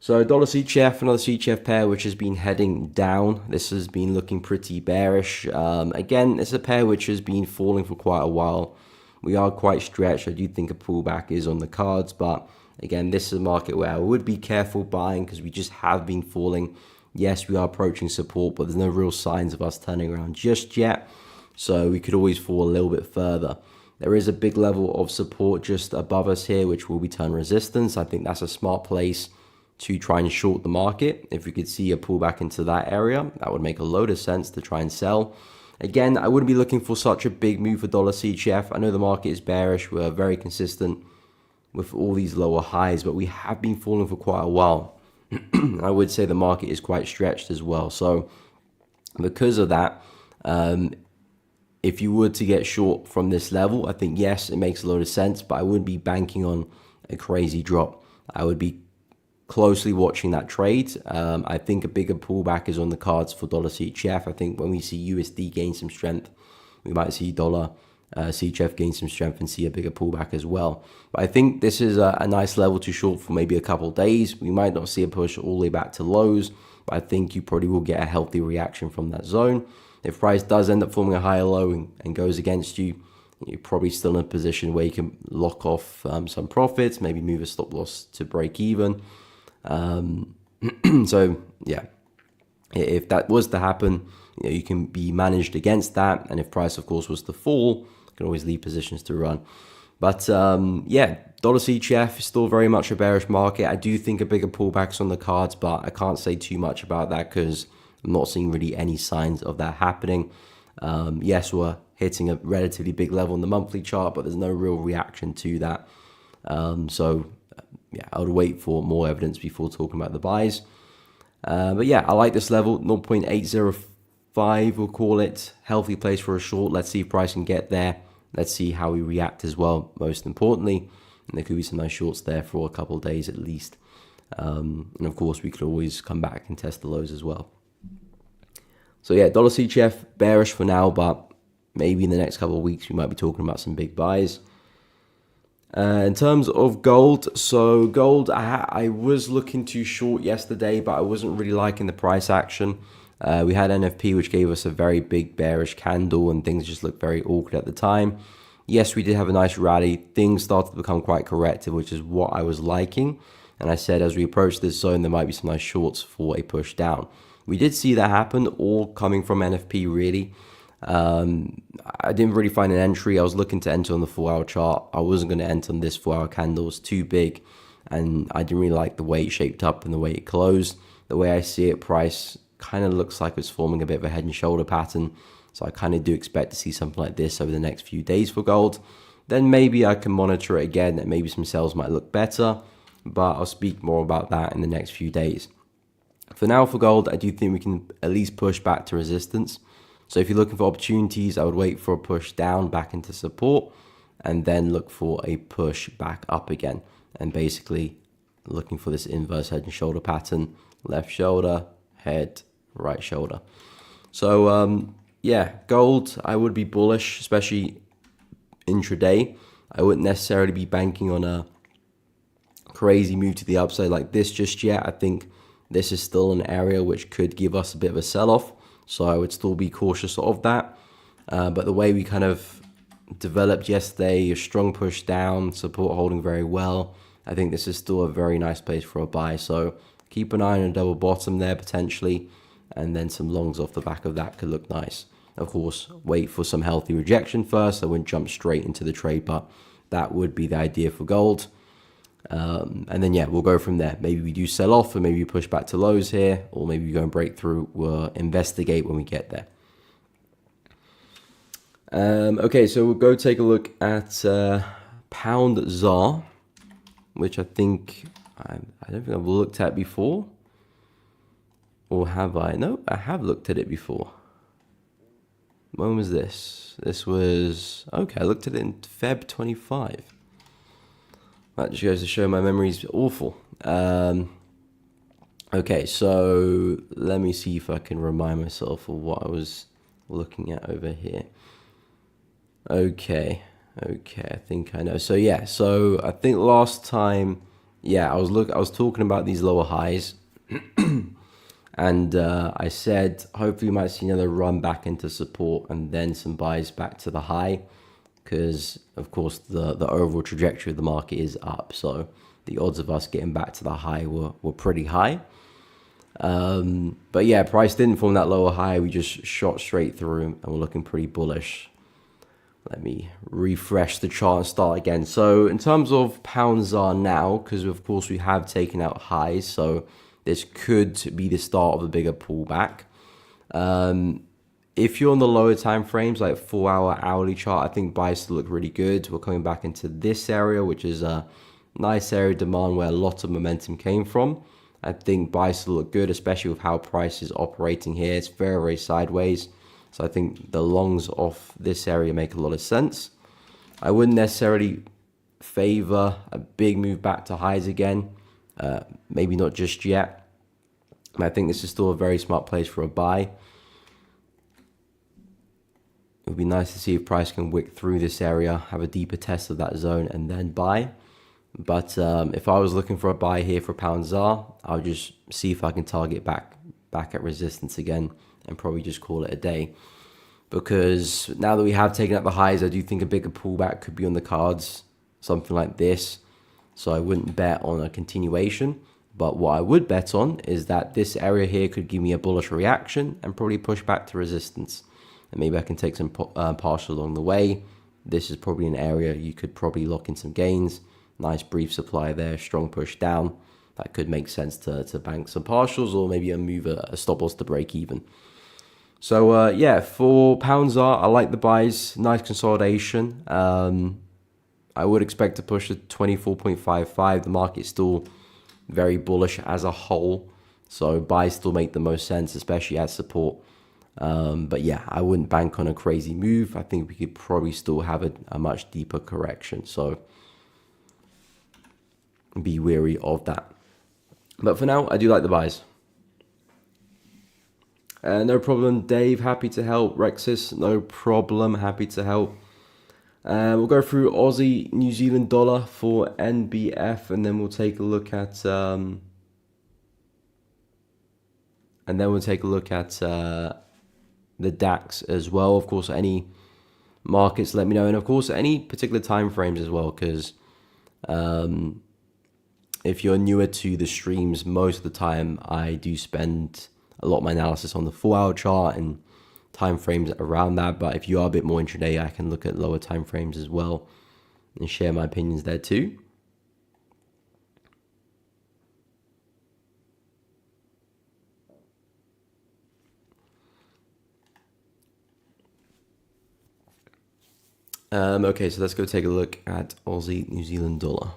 So dollar CHF, another CHF pair which has been heading down. This has been looking pretty bearish. Again, it's a pair which has been falling for quite a while. We are quite stretched. I do think a pullback is on the cards, but again, this is a market where I would be careful buying because we just have been falling. Yes, we are approaching support, but there's no real signs of us turning around just yet. So we could always fall a little bit further. There is a big level of support just above us here, which will be turn resistance. I think that's a smart place to try and short the market. If we could see a pullback into that area, that would make a load of sense to try and sell. Again, I wouldn't be looking for such a big move for dollar CHF. I know the market is bearish. We're very consistent with all these lower highs, but we have been falling for quite a while. I would say the market is quite stretched as well. So because of that, if you were to get short from this level, I think, yes, it makes a lot of sense, but I wouldn't be banking on a crazy drop. I would be closely watching that trade. I think a bigger pullback is on the cards for dollar CHF. I think when we see USD gain some strength, we might see dollar CHF gain some strength and see a bigger pullback as well. But I think this is a nice level to short for maybe a couple of days. We might not see a push all the way back to lows, but I think you probably will get a healthy reaction from that zone. If price does end up forming a higher low and goes against you, you're probably still in a position where you can lock off some profits, maybe move a stop loss to break even. So yeah, if that was to happen, you can be managed against that. And if price, of course, was to fall, you can always leave positions to run. But yeah, dollar CHF is still very much a bearish market. I do think a bigger pullback's on the cards, but I can't say too much about that because I'm not seeing really any signs of that happening. Yes, we're hitting a relatively big level in the monthly chart, but there's no real reaction to that. Yeah, I would wait for more evidence before talking about the buys. But yeah, I like this level, 0.805, we'll call it. Healthy place for a short. Let's see if price can get there. Let's see how we react as well, most importantly. And there could be some nice shorts there for a couple of days at least. And of course, we could always come back and test the lows as well. So yeah, dollar CHF bearish for now, but maybe in the next couple of weeks, we might be talking about some big buys. In terms of gold, so gold, I was looking to short yesterday, but I wasn't really liking the price action. We had NFP, which gave us a very big bearish candle, and things just looked very awkward at the time. Yes, we did have a nice rally. Things started to become quite corrective, which is what I was liking. And I said, as we approach this zone, there might be some nice shorts for a push down. We did see that happen, all coming from NFP, really. I didn't really find an entry. I was looking to enter on the 4-hour chart. I wasn't going to enter on this 4-hour candle. It was too big, and I didn't really like the way it shaped up and the way it closed. The way I see it, price kind of looks like it's forming a bit of a head and shoulder pattern. So I kind of do expect to see something like this over the next few days for gold. Then maybe I can monitor it again, and maybe some sales might look better, but I'll speak more about that in the next few days. For now, for gold, I do think we can at least push back to resistance. So if you're looking for opportunities, I would wait for a push down back into support and then look for a push back up again. And basically looking for this inverse head and shoulder pattern, left shoulder, head, right shoulder. So yeah, gold, I would be bullish, especially intraday. I wouldn't necessarily be banking on a crazy move to the upside like this just yet. I think this is still an area which could give us a bit of a sell-off. So I would still be cautious of that. But the way we kind of developed yesterday, a strong push down, support holding very well. I think this is still a very nice place for a buy. So keep an eye on a double bottom there potentially. And then some longs off the back of that could look nice. Of course, wait for some healthy rejection first. I wouldn't jump straight into the trade, but that would be the idea for gold. And then, yeah, we'll go from there. Maybe we do sell off, or maybe we push back to lows here, or maybe we go and break through. We'll investigate when we get there. Okay, so we'll go take a look at pound ZAR, which I think, I don't think I've looked at before. Or have I? No, I have looked at it before. When was this? This was, okay, I looked at it in Feb 25. That just goes to show my memory's awful. Okay, so let me see if I can remind myself of what I was looking at over here. Okay, I think I know. So yeah, so I think last time, yeah, I was talking about these lower highs, and I said hopefully we might see another run back into support and then some buys back to the high. Because, of course, the overall trajectory of the market is up. So the odds of us getting back to the high were pretty high. But yeah, price didn't form that lower high. We just shot straight through and we're looking pretty bullish. Let me refresh the chart and start again. So in terms of pound ZAR now, because of course we have taken out highs. So this could be the start of a bigger pullback. If you're on the lower time frames, like 4-hour hourly chart, I think buys still look really good. We're coming back into this area, which is a nice area of demand where a lot of momentum came from. I think buys still look good, especially with how price is operating here. It's very, very sideways. So I think the longs off this area make a lot of sense. I wouldn't necessarily favor a big move back to highs again. Maybe not just yet. I think this is still a very smart place for a buy. It would be nice to see if price can wick through this area, have a deeper test of that zone, and then buy. But if I was looking for a buy here for pound ZAR, I'll just see if I can target back at resistance again and probably just call it a day. Because now that we have taken out the highs, I do think a bigger pullback could be on the cards, something like this. So I wouldn't bet on a continuation. But what I would bet on is that this area here could give me a bullish reaction and probably push back to resistance. And maybe I can take some partial along the way, this is probably an area you could probably lock in some gains. Nice brief supply there, strong push down. That could make sense to bank some partials or maybe move a stop loss to break even. So yeah, for pounds I like the buys. Nice consolidation. I would expect to push to 24.55. The market's still very bullish as a whole, so buys still make the most sense, especially at support. But yeah, I wouldn't bank on a crazy move. I think we could probably still have a much deeper correction, so be wary of that. But for now, I do like the buys. No problem, Dave. Happy to help. Rexis, no problem. Happy to help. We'll go through Aussie, New Zealand dollar for NBF, and then we'll take a look at the DAX as well. Of course, any markets, let me know, and of course, any particular time frames as well, because if you're newer to the streams, most of the time I do spend a lot of my analysis on the 4-hour chart and time frames around that. But if you are a bit more intraday, I can look at lower time frames as well and share my opinions there too. Okay, so let's go take a look at Aussie New Zealand dollar.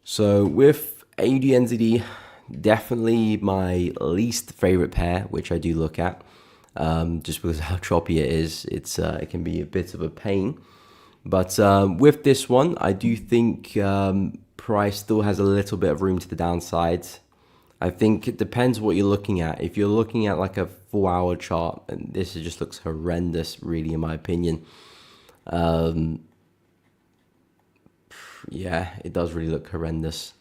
So with AUD/NZD, definitely my least favorite pair, which I do look at, just because of how choppy it is. It can be a bit of a pain. But with this one, I do think price still has a little bit of room to the downside. I think it depends what you're looking at. If you're looking at like a 4-hour chart, and this just looks horrendous, really, in my opinion. Yeah, it does really look horrendous.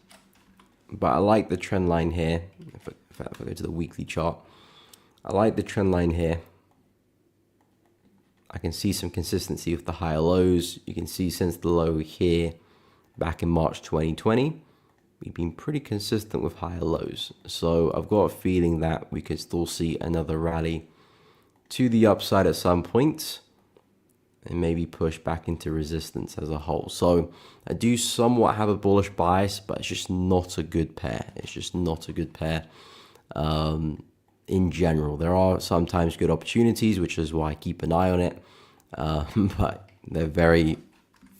But I like the trend line here. If I go to the weekly chart, I like the trend line here. I can see some consistency with the higher lows. You can see since the low here back in March 2020, we've been pretty consistent with higher lows. So I've got a feeling that we could still see another rally to the upside at some point and maybe push back into resistance as a whole. So I do somewhat have a bullish bias, but it's just not a good pair. It's just not a good pair in general. There are sometimes good opportunities, which is why I keep an eye on it, but they're very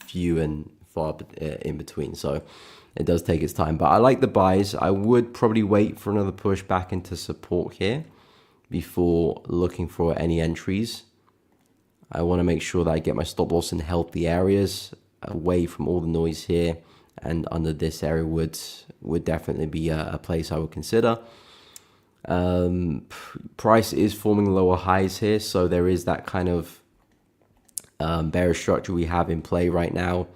few and far in between. So it does take its time, but I like the buys. I would probably wait for another push back into support here before looking for any entries. I want to make sure that I get my stop loss in healthy areas, away from all the noise here, and under this area would definitely be a place I would consider. Price is forming lower highs here, so there is that kind of bearish structure we have in play right now,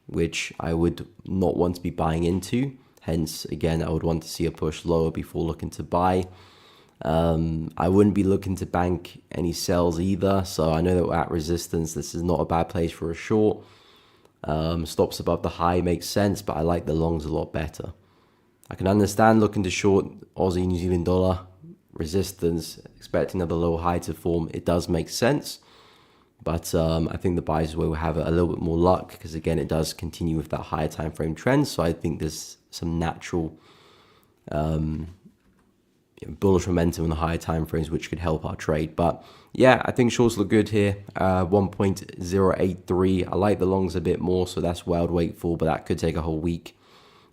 which I would not want to be buying into. Hence, again, I would want to see a push lower before looking to buy. I wouldn't be looking to bank any sells either, so I know that we're at resistance. This is not a bad place for a short. Stops above the high makes sense, but I like the longs a lot better. I can understand looking to short Aussie New Zealand dollar, resistance, expecting another lower high to form. It does make sense, but I think the buys will have a little bit more luck, because again, it does continue with that higher time frame trend. So I think there's some natural bullish momentum in the higher time frames, which could help our trade. But yeah, I think shorts look good here. 1.083. I like the longs a bit more, so that's where I'd wait for, but that could take a whole week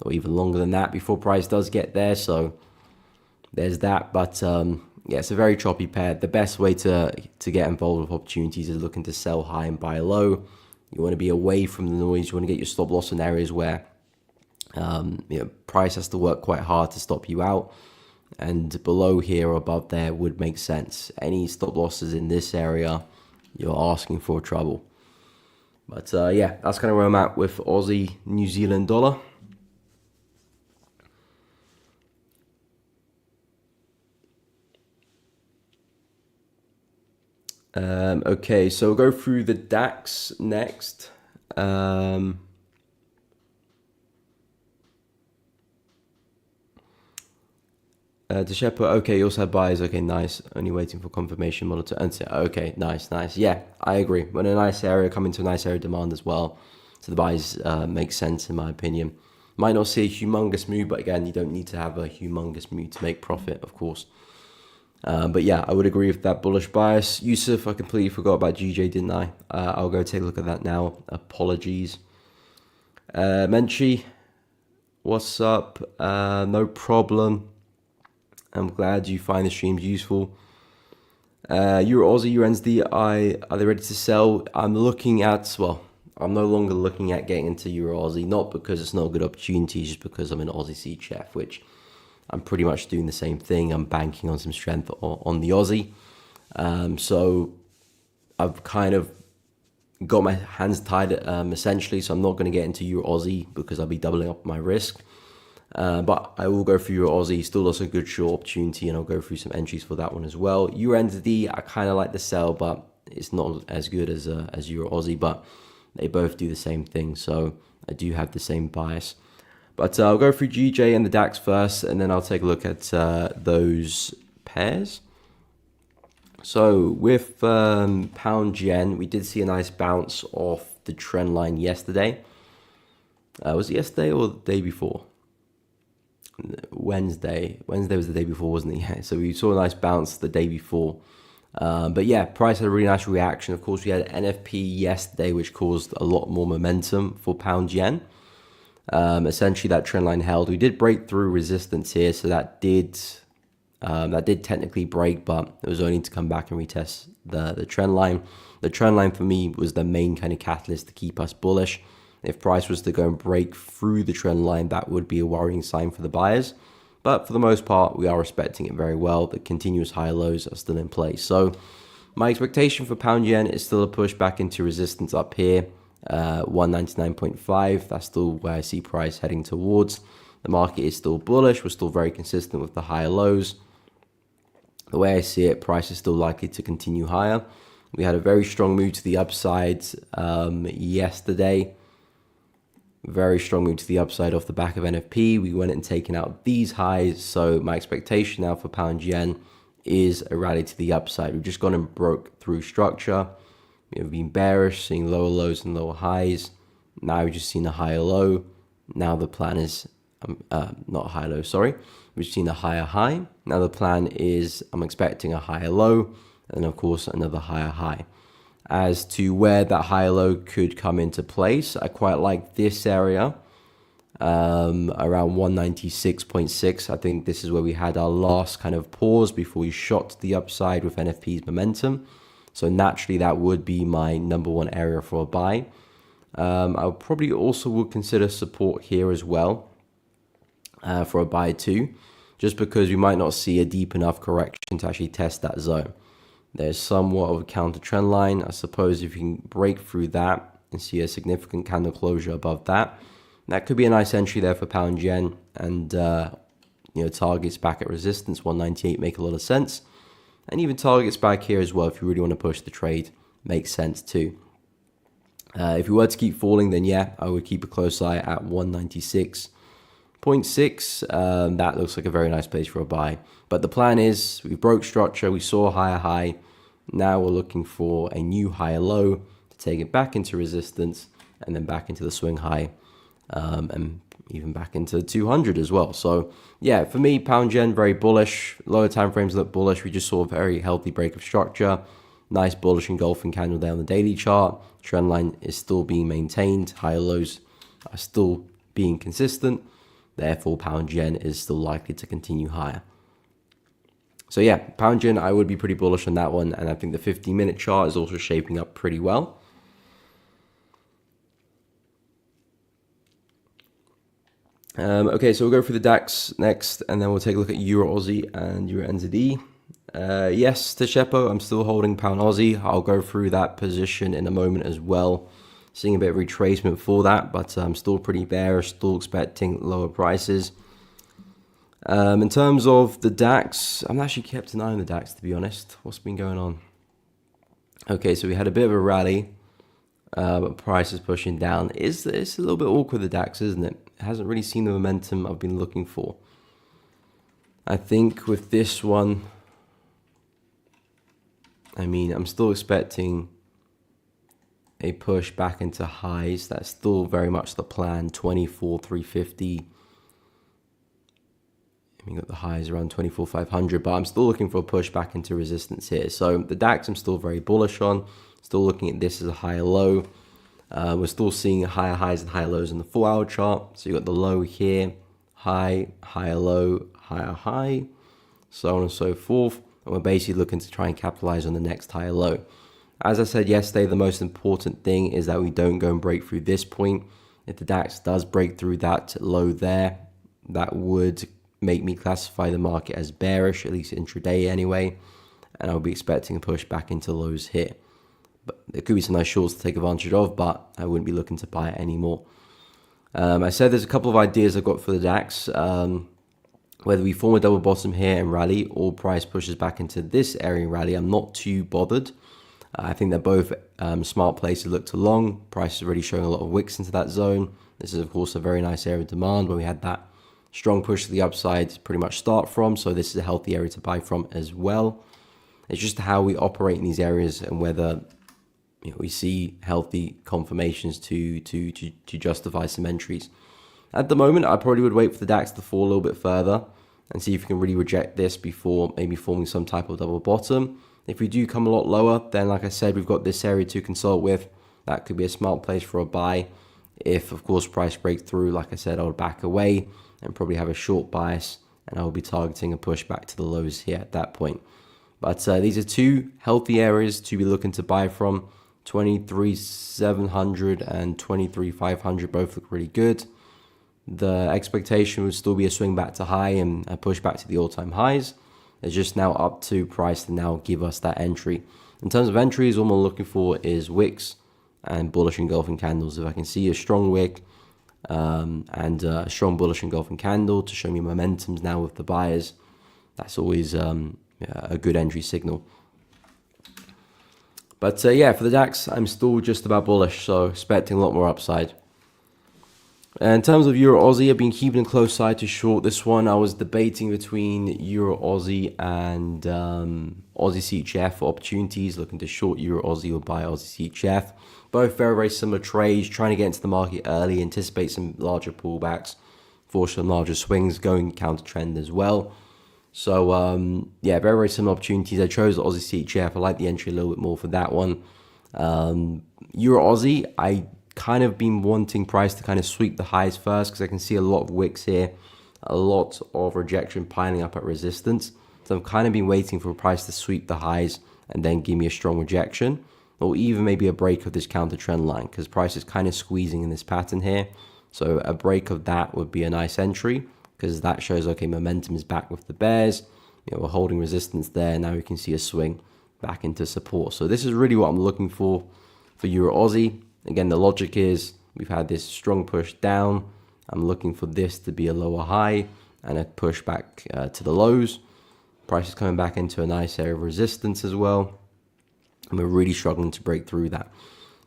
or even longer than that before price does get there. So there's that. But yeah, it's a very choppy pair. The best way to get involved with opportunities is looking to sell high and buy low. You want to be away from the noise. You want to get your stop loss in areas where price has to work quite hard to stop you out. And below here or above there would make sense. Any stop losses in this area, you're asking for trouble. But yeah, that's kind of where I'm at with Aussie New Zealand dollar. Okay, so we'll go through the DAX next. Deshepo, okay, you also had buys. Okay, nice. Only waiting for confirmation model to enter. Okay, nice, nice. Yeah, I agree. When a nice area, come into a nice area of demand as well. So the buys make sense in my opinion. Might not see a humongous move, but again, you don't need to have a humongous move to make profit, of course. But yeah, I would agree with that bullish bias. Yusuf, I completely forgot about GJ, didn't I? I'll go take a look at that now. Apologies. Menchi, what's up? No problem. I'm glad you find the streams useful. Euro Aussie, Euro NZD, are they ready to sell? I'm looking at, well, I'm no longer looking at getting into Euro Aussie, not because it's not a good opportunity, just because I'm an Aussie seed chef, which I'm pretty much doing the same thing. I'm banking on some strength on the Aussie. So I've kind of got my hands tied essentially, so I'm not going to get into Euro Aussie because I'll be doubling up my risk. But I will go through Euro Aussie, still also a good short opportunity, and I'll go through some entries for that one as well. Euro NZD, I kind of like the sell, but it's not as good as Euro Aussie, but they both do the same thing, so I do have the same bias. But I'll go through GJ and the DAX first, and then I'll take a look at those pairs. So with pound yen, we did see a nice bounce off the trend line yesterday. Was it yesterday or the day before? Wednesday was the day before, wasn't it? Yeah, so we saw a nice bounce the day before. But yeah, price had a really nice reaction. Of course, we had NFP yesterday, which caused a lot more momentum for pound yen. Essentially, that trend line held. We did break through resistance here, so that did technically break, but it was only to come back and retest the trend line. The trend line for me was the main kind of catalyst to keep us bullish. If price was to go and break through the trend line, that would be a worrying sign for the buyers. But for the most part, we are respecting it very well. The continuous high lows are still in place. So my expectation for pound yen is still a push back into resistance up here, 199.5. That's still where I see price heading towards. The market is still bullish. We're still very consistent with the higher lows. The way I see it, price is still likely to continue higher. We had a very strong move to the upside yesterday. Very strong move to the upside off the back of NFP. We went and taken out these highs. So my expectation now for pound yen is a rally to the upside. We've just gone and broke through structure. We've been bearish, seeing lower lows and lower highs. Now we've just seen a higher low. Now the plan is, not a high low, sorry. We've seen a higher high. Now the plan is I'm expecting a higher low and of course another higher high. As to where that high low could come into place, I quite like this area around 196.6. I think this is where we had our last kind of pause before we shot to the upside with NFP's momentum. So naturally that would be my number one area for a buy. I probably also would consider support here as well for a buy too, just because we might not see a deep enough correction to actually test that zone. There's somewhat of a counter trend line. I suppose if you can break through that and see a significant candle closure above that, that could be a nice entry there for pound yen. And targets back at resistance 198 make a lot of sense, and even targets back here as well if you really want to push the trade makes sense too. If you were to keep falling, then yeah, I would keep a close eye at 196.6. That looks like a very nice place for a buy. But the plan is we broke structure, we saw a higher high. Now we're looking for a new higher low to take it back into resistance and then back into the swing high, and even back into 200 as well. So yeah, for me, pound yen, very bullish. Lower time frames look bullish. We just saw a very healthy break of structure. Nice bullish engulfing candle there on the daily chart. Trend line is still being maintained. Higher lows are still being consistent. Therefore, pound yen is still likely to continue higher. So yeah, pound yen, I would be pretty bullish on that one. And I think the 15-minute chart is also shaping up pretty well. Okay, so we'll go through the DAX next, and then we'll take a look at Euro Aussie and Euro NZD. Yes, Teshepo, I'm still holding pound Aussie. I'll go through that position in a moment as well. Seeing a bit of retracement for that, but I'm still pretty bearish, still expecting lower prices. In terms of the DAX, I've actually kept an eye on the DAX, to be honest. What's been going on? Okay, so we had a bit of a rally, but price is pushing down. It's a little bit awkward, the DAX, isn't it? It hasn't really seen the momentum I've been looking for. I think with this one, I mean, I'm still expecting a push back into highs. That's still very much the plan. 24,350. We got the highs around 24,500, but I'm still looking for a push back into resistance here. So the DAX I'm still very bullish on. Still looking at this as a higher low. We're still seeing higher highs and higher lows in the 4-hour chart. So you got the low here, high, higher low, higher high, so on and so forth. And we're basically looking to try and capitalize on the next higher low. As I said yesterday, the most important thing is that we don't go and break through this point. If the DAX does break through that low there, that would make me classify the market as bearish, at least intraday anyway. And I'll be expecting a push back into lows here. But there could be some nice shorts to take advantage of, but I wouldn't be looking to buy it anymore. I said there's a couple of ideas I've got for the DAX. Whether we form a double bottom here and rally, or price pushes back into this area and rally, I'm not too bothered. I think they're both smart places to look to long. Price is already showing a lot of wicks into that zone. This is, of course, a very nice area of demand where we had that strong push to the upside pretty much start from. So this is a healthy area to buy from as well. It's just how we operate in these areas and whether we see healthy confirmations to justify some entries. At the moment, I probably would wait for the DAX to fall a little bit further and see if we can really reject this before maybe forming some type of double bottom. If we do come a lot lower, then like I said, we've got this area to consult with. That could be a smart place for a buy. If, of course, price breaks through, like I said, I'll back away and probably have a short bias, and I'll be targeting a push back to the lows here at that point. But these are two healthy areas to be looking to buy from. 23,700 and 23,500 both look really good. The expectation would still be a swing back to high and a push back to the all-time highs. It's just now up to price to now give us that entry. In terms of entries, all I'm looking for is wicks and bullish engulfing candles. If I can see a strong wick and a strong bullish engulfing candle to show me momentums now with the buyers, that's always a good entry signal. But yeah, for the DAX, I'm still just about bullish, so expecting a lot more upside. In terms of Euro Aussie, I've been keeping a close eye to short this one. I was debating between Euro Aussie and Aussie CHF for opportunities, looking to short Euro Aussie or buy Aussie CHF. Both very, very similar trades, trying to get into the market early, anticipate some larger pullbacks, force some larger swings, going counter trend as well. So yeah, very, very similar opportunities. I chose the Aussie CHF. I like the entry a little bit more for that one. Euro Aussie, I kind of been wanting price to kind of sweep the highs first because I can see a lot of wicks here, a lot of rejection piling up at resistance. So I've kind of been waiting for price to sweep the highs and then give me a strong rejection, or even maybe a break of this counter trend line because price is kind of squeezing in this pattern here. So a break of that would be a nice entry because that shows, okay, momentum is back with the bears. We're holding resistance there. Now we can see a swing back into support. So this is really what I'm looking for Euro Aussie. Again, the logic is we've had this strong push down. I'm looking for this to be a lower high and a push back to the lows. Price is coming back into a nice area of resistance as well. And we're really struggling to break through that.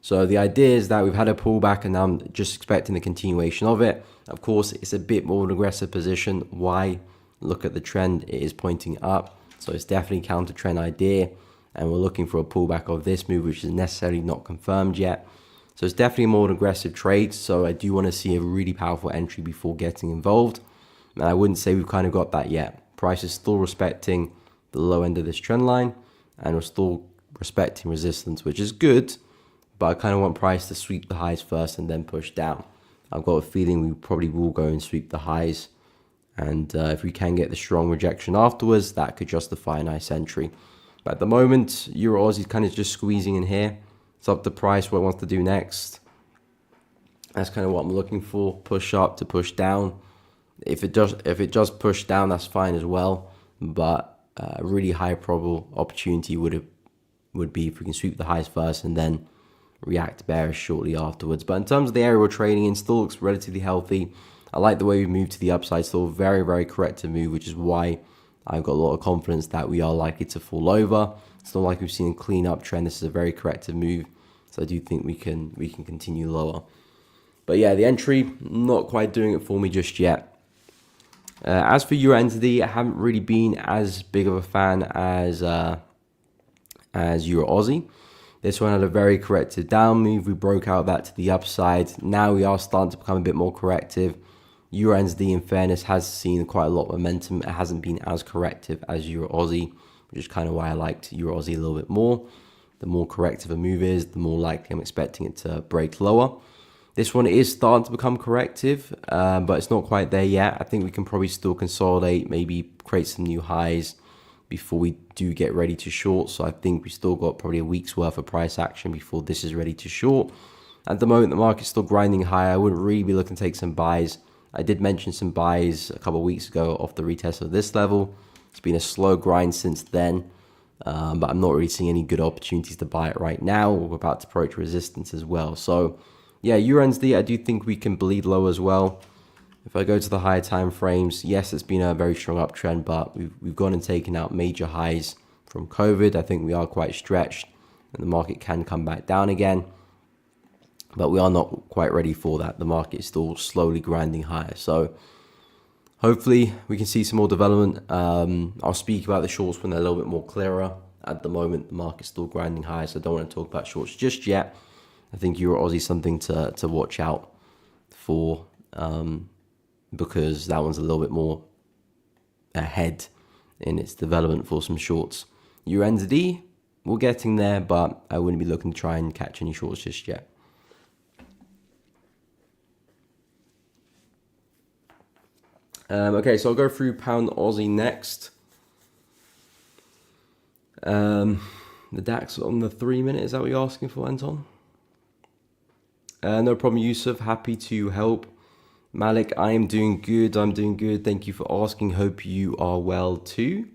So the idea is that we've had a pullback and now I'm just expecting the continuation of it. Of course, it's a bit more of an aggressive position. Why? Look at the trend. It is pointing up. So it's definitely counter trend idea. And we're looking for a pullback of this move, which is necessarily not confirmed yet. So it's definitely more an aggressive trade. So I do want to see a really powerful entry before getting involved. And I wouldn't say we've kind of got that yet. Price is still respecting the low end of this trend line. And we're still respecting resistance, which is good. But I kind of want price to sweep the highs first and then push down. I've got a feeling we probably will go and sweep the highs. And if we can get the strong rejection afterwards, that could justify a nice entry. But at the moment, Euro Aussie is kind of just squeezing in here. It's up to price what it wants to do next. That's kind of what I'm looking for. Push up to push down. If it does push down, that's fine as well. But a really high probable opportunity would be if we can sweep the highs first and then react bearish shortly afterwards. But in terms of the area we're trading in, still looks relatively healthy. I like the way we moved to the upside. Still a very, very corrective move, which is why I've got a lot of confidence that we are likely to fall over. It's not like we've seen a clean up trend. This is a very corrective move. So I do think we can continue lower. But yeah, the entry, not quite doing it for me just yet. As for Euro entity, I haven't really been as big of a fan as Euro Aussie. This one had a very corrective down move. We broke out that to the upside. Now we are starting to become a bit more corrective. Euro entity, in fairness, has seen quite a lot of momentum. It hasn't been as corrective as Euro Aussie, which is kind of why I liked Euro Aussie a little bit more. The more corrective a move is, the more likely I'm expecting it to break lower. This one is starting to become corrective, but it's not quite there yet. I think we can probably still consolidate, maybe create some new highs before we do get ready to short. So I think we still got probably a week's worth of price action before this is ready to short. At the moment, the market's still grinding higher. I wouldn't really be looking to take some buys. I did mention some buys a couple of weeks ago off the retest of this level. It's been a slow grind since then, but I'm not really seeing any good opportunities to buy it right now. We're about to approach resistance as well. So yeah, USD, I do think we can bleed low as well. If I go to the higher time frames, yes, it's been a very strong uptrend, but we've gone and taken out major highs from COVID. I think we are quite stretched and the market can come back down again, but we are not quite ready for that. The market is still slowly grinding higher. So hopefully we can see some more development. I'll speak about the shorts when they're a little bit more clearer. At the moment, the market's still grinding higher, so I don't want to talk about shorts just yet. I think Euro Aussie is something to watch out for, because that one's a little bit more ahead in its development for some shorts. USD, we're getting there, but I wouldn't be looking to try and catch any shorts just yet. Okay, so I'll go through pound Aussie next. The DAX on the 3 minute, is that what you're asking for, Anton? No problem, Yusuf. Happy to help. Malik, I am doing good. I'm doing good. Thank you for asking. Hope you are well too.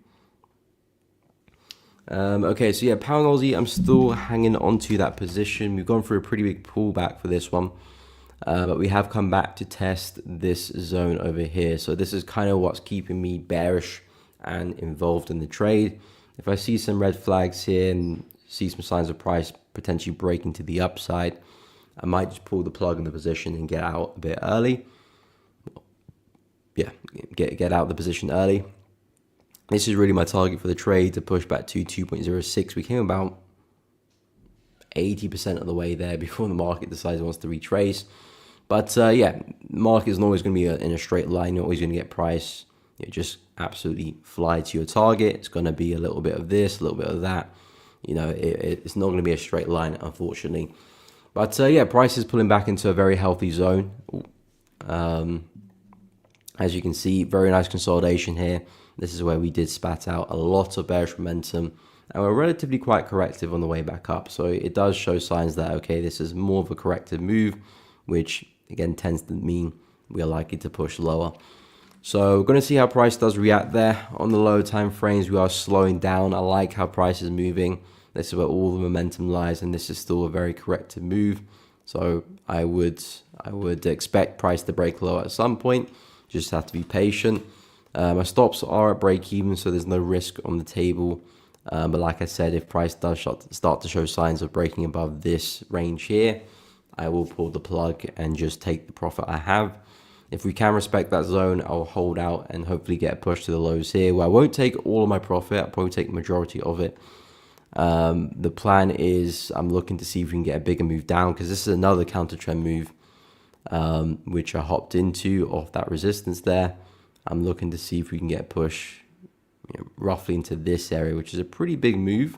Okay, so yeah, pound Aussie, I'm still hanging on to that position. We've gone through a pretty big pullback for this one, but we have come back to test this zone over here. So this is kind of what's keeping me bearish and involved in the trade. If I see some red flags here and see some signs of price potentially breaking to the upside, I might just pull the plug in the position and get out a bit early. Yeah, get out of the position early. This is really my target for the trade, to push back to 2.06. We came about 80% of the way there before the market decides it wants to retrace. But yeah, market isn't always going to be in a straight line. You're always going to get price. You just absolutely fly to your target. It's going to be a little bit of this, a little bit of that. You know, it's not going to be a straight line, unfortunately. But yeah, price is pulling back into a very healthy zone. As you can see, very nice consolidation here. This is where we did spat out a lot of bearish momentum, and we're relatively quite corrective on the way back up. So it does show signs that, okay, this is more of a corrective move, which again tends to mean we are likely to push lower. So we're going to see how price does react there. On the low time frames, we are slowing down. I like how price is moving. This is where all the momentum lies, and this is still a very corrective move. So I would expect price to break lower at some point. Just have to be patient. My stops are at break even, so there's no risk on the table. But like I said, if price does start to show signs of breaking above this range here, I will pull the plug and just take the profit I have. If we can respect that zone, I'll hold out and hopefully get a push to the lows here, where I won't take all of my profit. I'll probably take the majority of it. The plan is I'm looking to see if we can get a bigger move down, because this is another counter trend move, which I hopped into off that resistance there. I'm looking to see if we can get a push, roughly into this area, which is a pretty big move.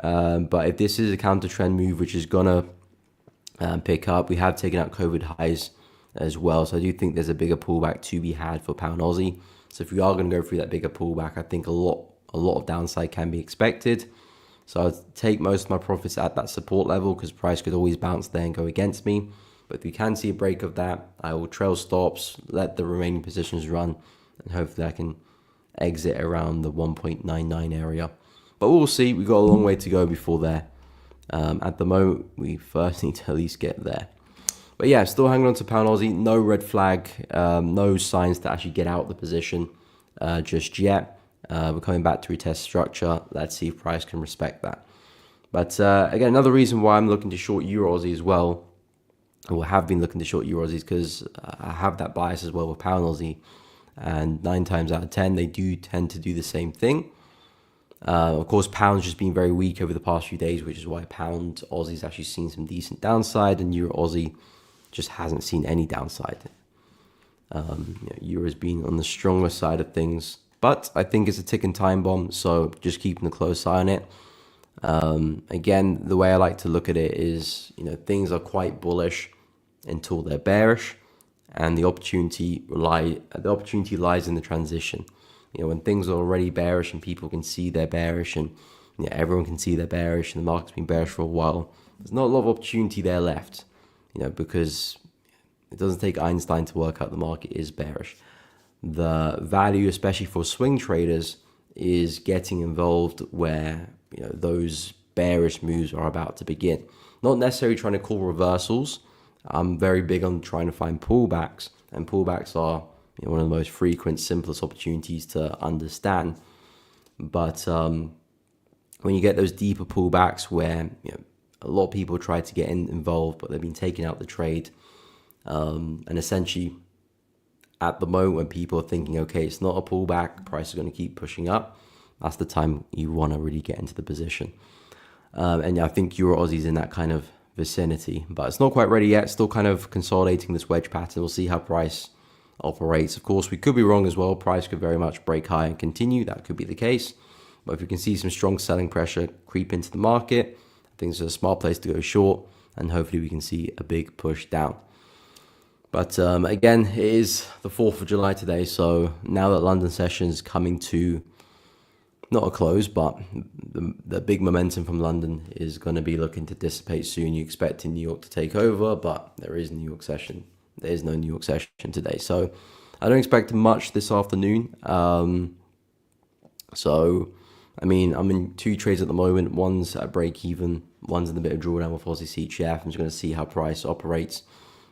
But if this is a counter trend move, which is gonna pick up, we have taken out COVID highs as well. So I do think there's a bigger pullback to be had for pound Aussie. So if we are going to go through that bigger pullback, I think a lot of downside can be expected. So I'll take most of my profits at that support level, because price could always bounce there and go against me. But if you can see a break of that, I will trail stops, let the remaining positions run, and hopefully I can exit around the 1.99 area. But we'll see. We've got a long way to go before there. At the moment, we first need to at least get there. But yeah, still hanging on to pound Aussie. No red flag, no signs to actually get out the position just yet. We're coming back to retest structure. Let's see if price can respect that. But again, another reason why I'm looking to short Euro Aussie as well, or have been looking to short Euro Aussie, is because I have that bias as well with pound Aussie. and 9 times out of 10 they do tend to do the same thing. Of course, pound's just been very weak over the past few days, which is why pound Aussie's actually seen some decent downside, and Euro Aussie just hasn't seen any downside. Euro's been on the stronger side of things, but I think it's a ticking time bomb, so just keeping a close eye on it. Again, the way I like to look at it is, things are quite bullish until they're bearish, and the opportunity lies in the transition. When things are already bearish and people can see they're bearish, and everyone can see they're bearish, and the market's been bearish for a while, there's not a lot of opportunity there left, because it doesn't take Einstein to work out the market is bearish. The value, especially for swing traders, is getting involved where those bearish moves are about to begin. Not necessarily trying to call reversals. I'm very big on trying to find pullbacks, and pullbacks are one of the most frequent, simplest opportunities to understand. But when you get those deeper pullbacks where a lot of people try to get involved, but they've been taking out the trade, and essentially at the moment when people are thinking, okay, it's not a pullback, price is going to keep pushing up, that's the time you want to really get into the position. And I think Euro Aussie's in that kind of vicinity, but it's not quite ready yet. Still kind of consolidating this wedge pattern. We'll see how price operates. Of course, we could be wrong as well. Price could very much break high and continue. That could be the case. But if we can see some strong selling pressure creep into the market, I think it's a smart place to go short, and hopefully we can see a big push down. But again, it is the 4th of July today, so now that London session is coming to not a close, but the big momentum from London is going to be looking to dissipate soon. You expect in New York to take over, but there is New York session. There is no New York session today, so I don't expect much this afternoon. So, I mean, I'm in 2 trades at the moment. One's at break even, one's in a bit of drawdown with Aussie CHF. I'm just going to see how price operates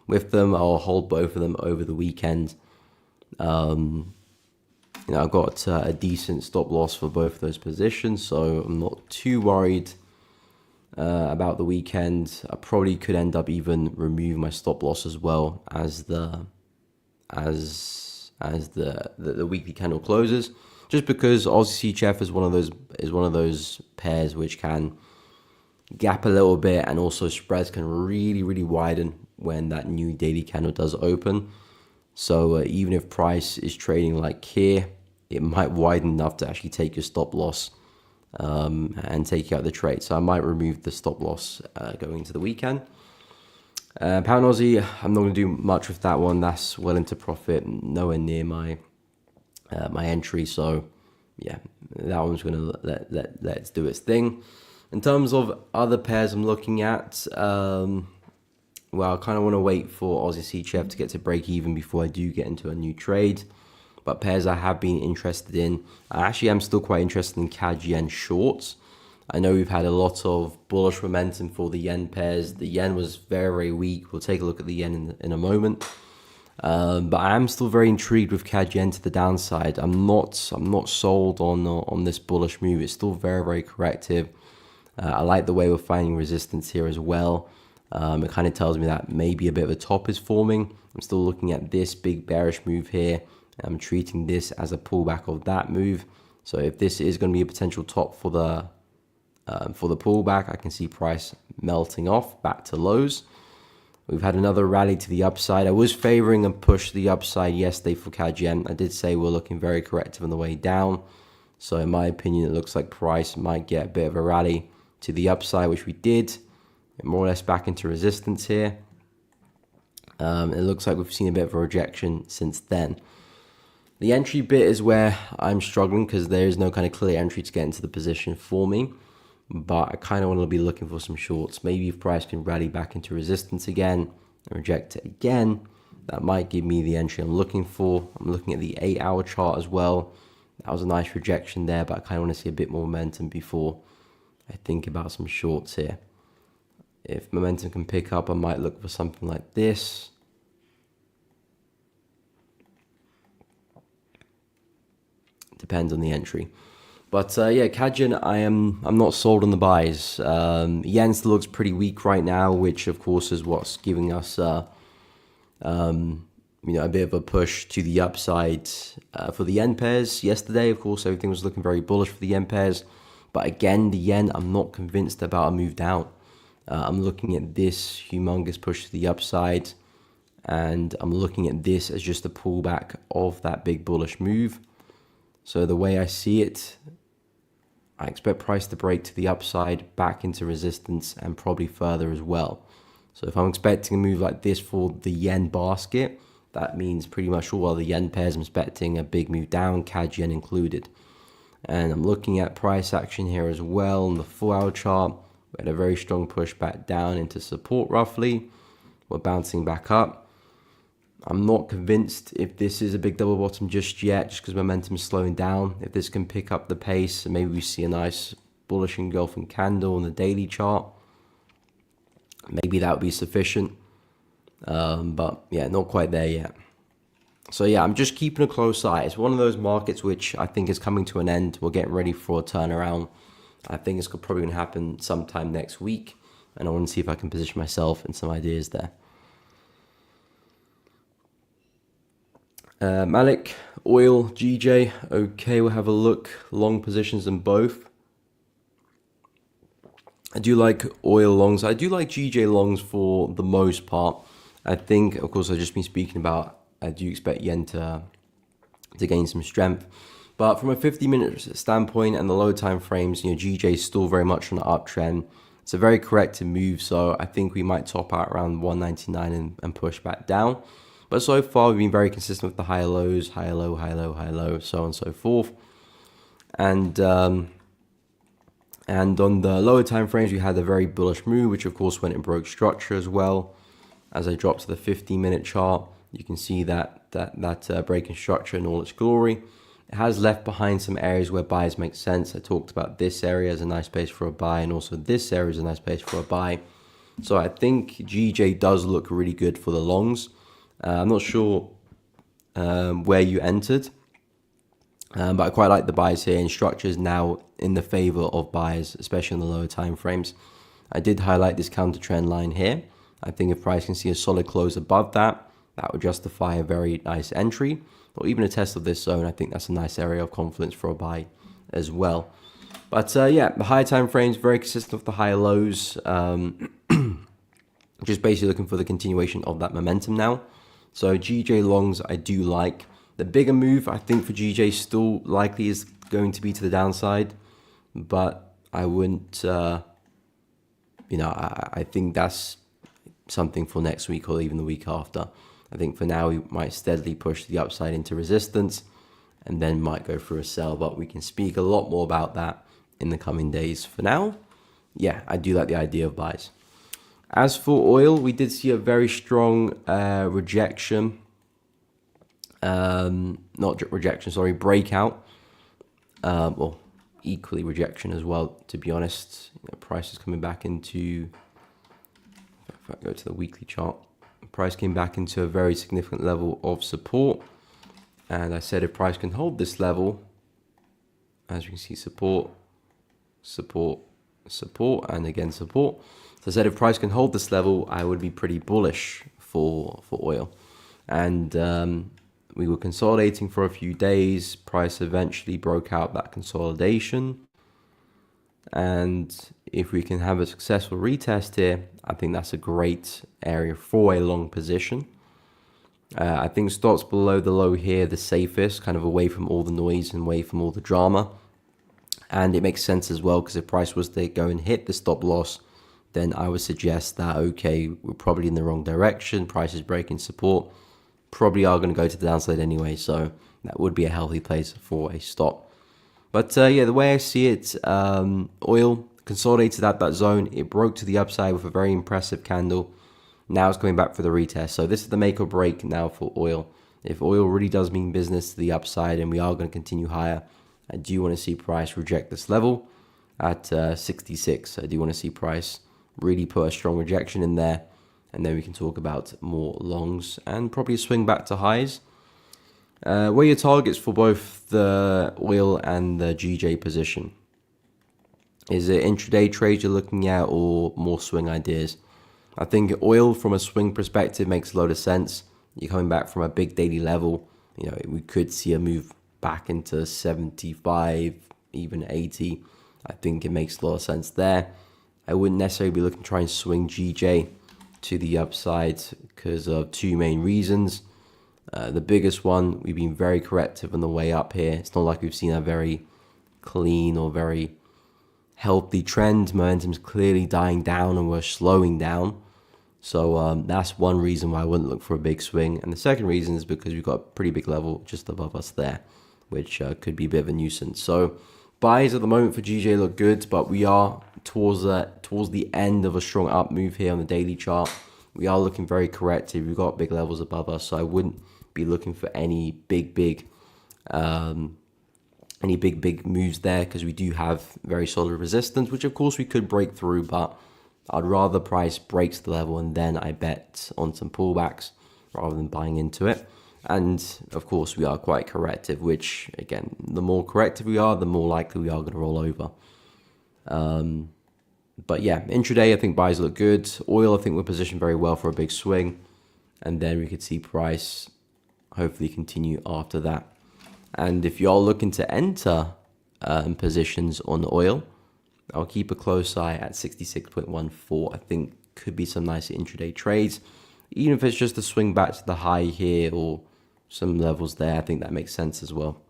with them. I'll hold both of them over the weekend. I've got a decent stop loss for both of those positions, so I'm not too worried about the weekend. I probably could end up even remove my stop loss as well as the weekly candle closes, just because Aussie CHF is one of those pairs which can gap a little bit, and also spreads can really widen when that new daily candle does open. So even if price is trading like here, it might widen enough to actually take your stop loss and take out the trade. So I might remove the stop loss going into the weekend. Pound Aussie, I'm not going to do much with that one. That's well into profit, nowhere near my entry. So yeah, that one's going to let it do its thing. In terms of other pairs I'm looking at, well, I kind of want to wait for Aussie CHF to get to break even before I do get into a new trade. But pairs I have been interested in, I actually am still quite interested in CAD Yen shorts. I know we've had a lot of bullish momentum for the yen pairs. The yen was very weak. We'll take a look at the yen in a moment. But I am still very intrigued with CAD Yen to the downside. I'm not sold on this bullish move. It's still very corrective. I like the way we're finding resistance here as well. It kind of tells me that maybe a bit of a top is forming. I'm still looking at this big bearish move here. I'm treating this as a pullback of that move. So if this is going to be a potential top for the pullback, I can see price melting off back to lows. We've had another rally to the upside. I was favoring a push to the upside yesterday for CAD Yen. I did say we're looking very corrective on the way down. So in my opinion, it looks like price might get a bit of a rally to the upside, which we did. More or less back into resistance here. It looks like we've seen a bit of a rejection since then. The entry bit is where I'm struggling because there is no kind of clear entry to get into the position for me. But I kind of want to be looking for some shorts. Maybe if price can rally back into resistance again and reject it again, that might give me the entry I'm looking for. I'm looking at the 8-hour chart as well. That was a nice rejection there, but I kind of want to see a bit more momentum before I think about some shorts here. If momentum can pick up, I might look for something like this. Depends on the entry. But yeah, CAD Yen, I'm not sold on the buys. Yen still looks pretty weak right now, which of course is what's giving us a bit of a push to the upside for the yen pairs yesterday. Of course, everything was looking very bullish for the yen pairs. But again, the yen, I'm not convinced about a move down. I'm looking at this humongous push to the upside, and I'm looking at this as just a pullback of that big bullish move. So the way I see it, I expect price to break to the upside, back into resistance, and probably further as well. So if I'm expecting a move like this for the yen basket, that means pretty much all other yen pairs I'm expecting a big move down, CAD yen included. And I'm looking at price action here as well on the 4-hour chart. We had a very strong push back down into support roughly. We're bouncing back up. I'm not convinced if this is a big double bottom just yet, just because momentum is slowing down. If this can pick up the pace, and maybe we see a nice bullish engulfing candle on the daily chart, maybe that would be sufficient. But yeah, not quite there yet. So yeah, I'm just keeping a close eye. It's one of those markets which I think is coming to an end. We're getting ready for a turnaround. I think it's probably going to happen sometime next week, and I want to see if I can position myself in some ideas there. Malik, oil, GJ. Okay, we'll have a look. Long positions in both. I do like oil longs. I do like GJ longs for the most part. I think, of course, I've just been speaking about, I do expect yen to gain some strength. But from a 50-minute standpoint and the low time frames, GJ is still very much on the uptrend. It's a very corrective move, so I think we might top out around 199 and push back down. But so far, we've been very consistent with the higher lows, higher low, higher low, higher low, so on and so forth. And on the lower time frames, we had a very bullish move, which of course went and broke structure as well. As I drop to the 50-minute chart, you can see that breaking structure in all its glory. It has left behind some areas where buys make sense. I talked about this area as a nice place for a buy, and also this area is a nice place for a buy. So I think GJ does look really good for the longs. I'm not sure where you entered, but I quite like the buys here, and structure is now in the favor of buyers, especially in the lower time frames. I did highlight this counter trend line here. I think if price can see a solid close above that, that would justify a very nice entry, or even a test of this zone. I think that's a nice area of confidence for a buy as well. But yeah, the higher time frames very consistent with the higher lows. Just basically looking for the continuation of that momentum now. So GJ longs I do like. The bigger move I think for GJ still likely is going to be to the downside, but I wouldn't, I think that's something for next week or even the week after. I think for now we might steadily push the upside into resistance and then might go for a sell, but we can speak a lot more about that in the coming days. For now, yeah, I do like the idea of buys. As for oil, we did see a very strong rejection. Breakout. Well, equally rejection as well, to be honest. Price is coming back into, if I go to the weekly chart, price came back into a very significant level of support. And I said if price can hold this level, as you can see, support, support, support, and again support. So I said if price can hold this level, I would be pretty bullish for oil. And we were consolidating for a few days. Price eventually broke out that consolidation. And if we can have a successful retest here, I think that's a great area for a long position. I think stops below the low here, the safest, kind of away from all the noise and away from all the drama. And it makes sense as well, because if price was to go and hit the stop loss, then I would suggest that, okay, we're probably in the wrong direction. Price is breaking support. Probably are going to go to the downside anyway. So that would be a healthy place for a stop. But yeah, the way I see it, oil consolidated at that zone. It broke to the upside with a very impressive candle. Now it's coming back for the retest. So this is the make or break now for oil. If oil really does mean business to the upside and we are going to continue higher, I do want to see price reject this level at 66. I do want to see price really put a strong rejection in there. And then we can talk about more longs and probably swing back to highs. What are your targets for both the oil and the GJ position? Is it intraday trades you're looking at or more swing ideas? I think oil from a swing perspective makes a lot of sense. You're coming back from a big daily level. You know, we could see a move back into 75, even 80. I think it makes a lot of sense there. I wouldn't necessarily be looking to try and swing GJ to the upside because of two main reasons. The biggest one, we've been very corrective on the way up here. It's not like we've seen a very clean or very healthy trend. Momentum's clearly dying down and we're slowing down. So that's one reason why I wouldn't look for a big swing. And the second reason is because we've got a pretty big level just above us there, which could be a bit of a nuisance. So buys at the moment for GJ look good, but we are towards the end of a strong up move here on the daily chart. We are looking very corrective. We've got big levels above us, so I wouldn't be looking for any big moves there because we do have very solid resistance, which of course we could break through, but I'd rather price breaks the level and then I bet on some pullbacks rather than buying into it. And of course we are quite corrective, which again, the more corrective we are, the more likely we are going to roll over. But yeah, intraday I think buys look good. Oil I think we're positioned very well for a big swing, and then we could see price hopefully continue after that. And if you're looking to enter positions on oil, I'll keep a close eye at 66.14. I think could be some nice intraday trades, even if it's just a swing back to the high here or some levels there. I think that makes sense as well,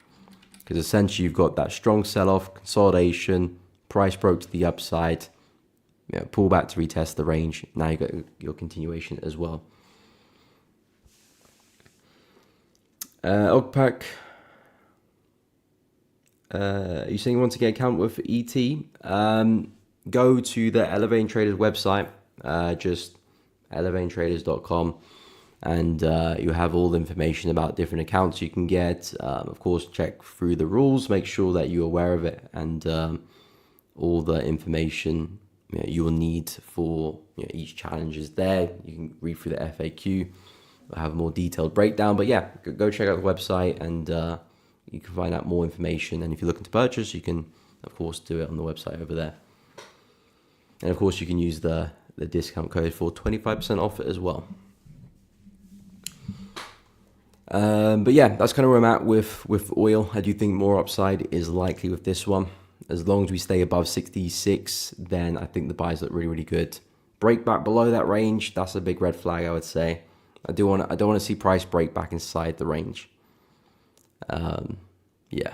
because essentially you've got that strong sell-off, consolidation, price broke to the upside, you know, pull back to retest the range. Now you got your continuation as well. OGPAC. You're saying you want to get account with ET? Go to the Elevating Traders website, just elevatingtraders.com, and you have all the information about different accounts you can get. Of course, check through the rules, make sure that you're aware of it, and all the information you will need for each challenge is there. You can read through the FAQ. I'll have a more detailed breakdown, but yeah, go check out the website and you can find out more information. And if you're looking to purchase, you can of course do it on the website over there. And of course you can use the discount code for 25% off it as well. But yeah, that's kind of where I'm at with oil. I do think more upside is likely with this one. As long as we stay above 66, then I think the buys look really, really good. Break back below that range, that's a big red flag, I would say. I don't want to see price break back inside the range. Yeah.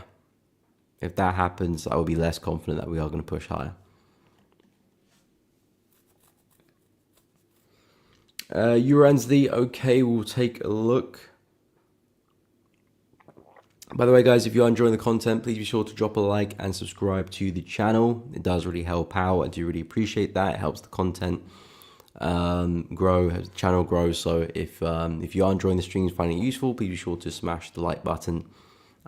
If that happens, I will be less confident that we are going to push higher. EURUSD, okay, we'll take a look. By the way, guys, if you are enjoying the content, please be sure to drop a like and subscribe to the channel. It does really help out. I do really appreciate that. It helps the content grow, helps the channel grow. So if you are enjoying the streams, finding it useful, please be sure to smash the like button.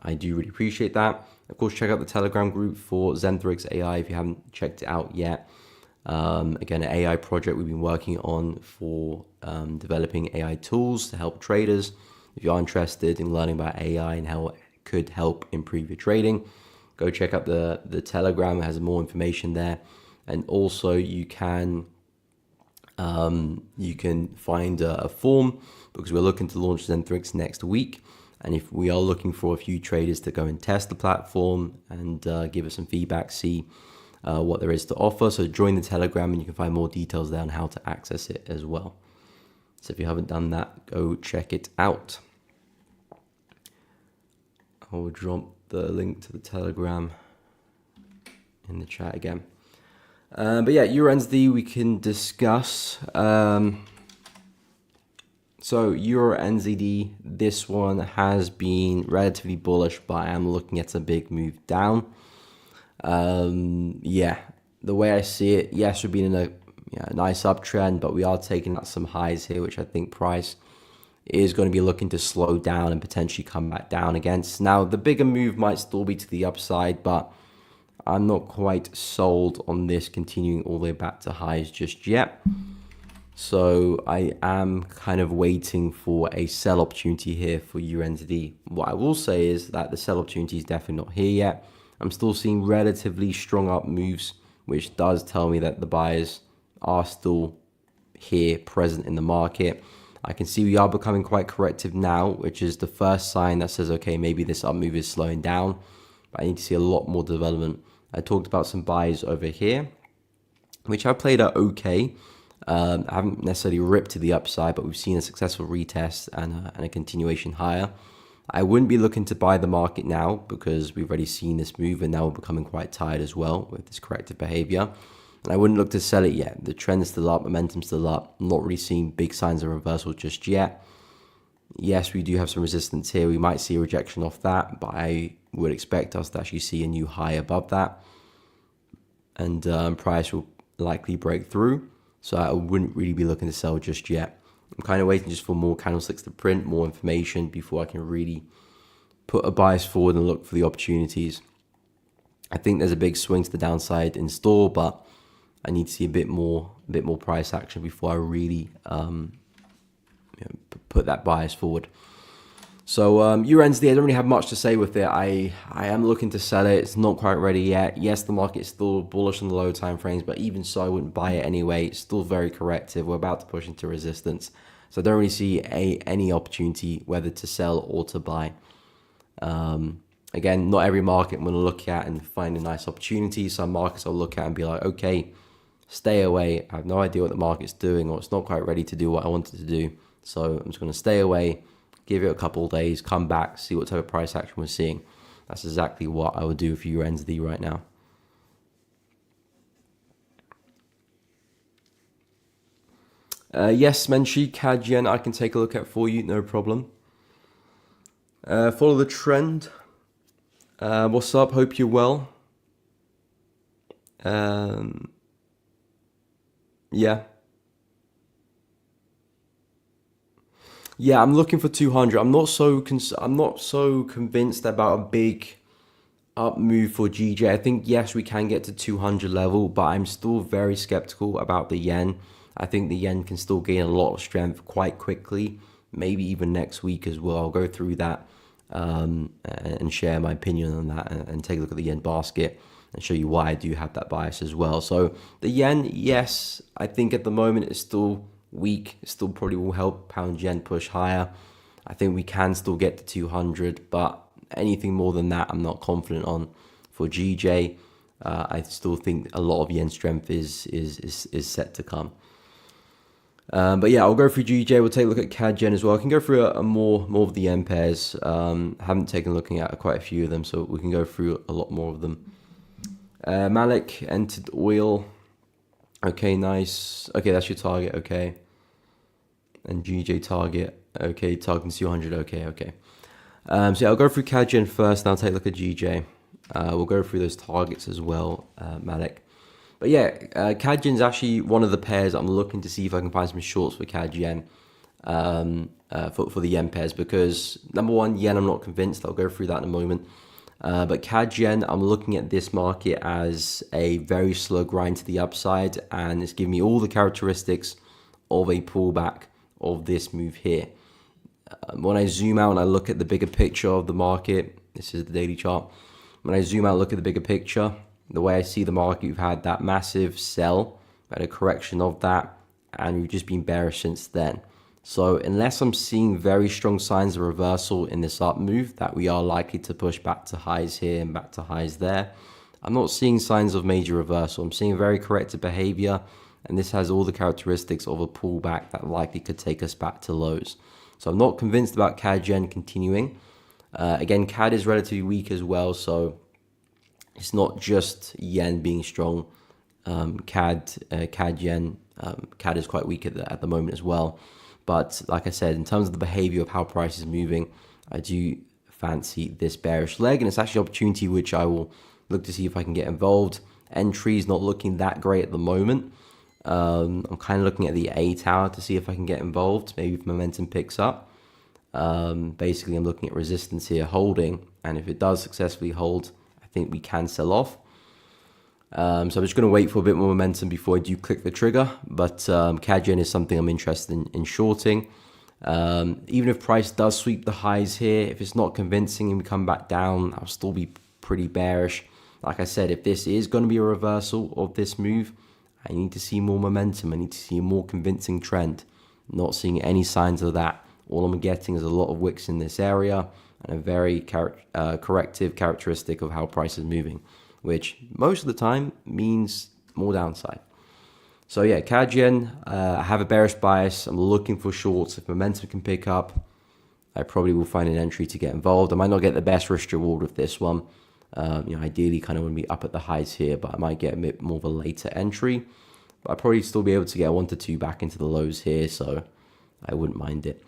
I do really appreciate that. Of course, check out the Telegram group for Zenthrex AI if you haven't checked it out yet. Again, an AI project we've been working on for developing AI tools to help traders. If you are interested in learning about AI and how it could help improve your trading, go check out the Telegram. It has more information there. And also you can find a form, because we're looking to launch Zenthrex next week. And if we are looking for a few traders to go and test the platform and give us some feedback, see what there is to offer. So join the Telegram and you can find more details there on how to access it as well. So if you haven't done that, go check it out. I will drop the link to the Telegram in the chat again. But yeah, EURUSD we can discuss. So EURUSD, this one has been relatively bullish, but I am looking at a big move down. Yeah, the way I see it, yes, we've been in a nice uptrend, but we are taking out some highs here, which I think price is going to be looking to slow down and potentially come back down against. Now, the bigger move might still be to the upside, but I'm not quite sold on this continuing all the way back to highs just yet. So I am kind of waiting for a sell opportunity here for EURUSD. What I will say is that the sell opportunity is definitely not here yet. I'm still seeing relatively strong up moves, which does tell me that the buyers are still here present in the market. I can see we are becoming quite corrective now, which is the first sign that says, okay, maybe this up move is slowing down, but I need to see a lot more development. I talked about some buys over here, which I played at okay. I haven't necessarily ripped to the upside, but we've seen a successful retest and a continuation higher. I wouldn't be looking to buy the market now because we've already seen this move and now we're becoming quite tired as well with this corrective behavior. And I wouldn't look to sell it yet. The trend is still up, momentum's still up. I'm not really seeing big signs of reversal just yet. Yes, we do have some resistance here. We might see a rejection off that, but I would expect us to actually see a new high above that. And price will likely break through. So I wouldn't really be looking to sell just yet. I'm kind of waiting just for more candlesticks to print, more information before I can really put a bias forward and look for the opportunities. I think there's a big swing to the downside in store, but I need to see a bit more price action before I really put that bias forward. So year-ends there, I don't really have much to say with it. I am looking to sell it. It's not quite ready yet. Yes, the market is still bullish on the low time frames, but even so, I wouldn't buy it anyway. It's still very corrective. We're about to push into resistance. So I don't really see any opportunity whether to sell or to buy. Again, not every market I'm going to look at and find a nice opportunity. Some markets I'll look at and be like, okay, stay away. I have no idea what the market's doing, or it's not quite ready to do what I wanted to do. So I'm just going to stay away, give it a couple of days, come back, see what type of price action we're seeing. That's exactly what I would do for UNSD right now. Yes, Menshi, CAD Yen, I can take a look at for you, no problem. Follow the trend. What's up? Hope you're well. Yeah. Yeah, I'm looking for 200. I'm not so convinced about a big up move for GJ. I think yes, we can get to 200 level, but I'm still very skeptical about the yen. I think the yen can still gain a lot of strength quite quickly, maybe even next week as well. I'll go through that and share my opinion on that and take a look at the yen basket and show you why I do have that bias as well. So the yen, yes, I think at the moment it's still weak. It still probably will help pound yen push higher. I think we can still get to 200, but anything more than that, I'm not confident on. For GJ, I still think a lot of yen strength is set to come. But yeah, I'll go through GJ. We'll take a look at CAD Yen as well. I can go through a more of the yen pairs. Haven't taken a look at quite a few of them, so we can go through a lot more of them. Malik entered oil. Okay, nice. Okay, that's your target. Okay. And GJ target. Okay, targeting 200. Okay. So yeah, I'll go through CAD Yen first, and I'll take a look at GJ. We'll go through those targets as well, Malik. But yeah, CAD Yen is actually one of the pairs I'm looking to see if I can find some shorts for CAD Yen for the yen pairs, because number one, yen, I'm not convinced. I'll go through that in a moment. But CAD Yen, I'm looking at this market as a very slow grind to the upside, and it's giving me all the characteristics of a pullback of this move here. When I zoom out and I look at the bigger picture of the market, this is the daily chart. When I zoom out and look at the bigger picture, the way I see the market, we've had that massive sell, had a correction of that, and we've just been bearish since then. So unless I'm seeing very strong signs of reversal in this up move, that we are likely to push back to highs here and back to highs there, I'm not seeing signs of major reversal. I'm seeing very corrective behavior, and this has all the characteristics of a pullback that likely could take us back to lows. So I'm not convinced about CAD Yen continuing. Again, CAD is relatively weak as well, so it's not just yen being strong. CAD Yen, CAD is quite weak at the moment as well. But like I said, in terms of the behavior of how price is moving, I do fancy this bearish leg, and it's actually an opportunity which I will look to see if I can get involved. Entry is not looking that great at the moment. I'm kind of looking at the A tower to see if I can get involved, maybe if momentum picks up. Basically, I'm looking at resistance here, holding, and if it does successfully hold, I think we can sell off. So I'm just going to wait for a bit more momentum before I do click the trigger. But CAD Yen is something I'm interested in shorting. Even if price does sweep the highs here, if it's not convincing and we come back down, I'll still be pretty bearish. Like I said, if this is going to be a reversal of this move, I need to see more momentum. I need to see a more convincing trend. Not seeing any signs of that. All I'm getting is a lot of wicks in this area and a very corrective characteristic of how price is moving, which most of the time means more downside. So yeah, CAD Yen, I have a bearish bias. I'm looking for shorts. If momentum can pick up, I probably will find an entry to get involved. I might not get the best risk reward with this one. Ideally kind of want to be up at the highs here, but I might get a bit more of a later entry. But I'll probably still be able to get 1 to 2 back into the lows here, so I wouldn't mind it.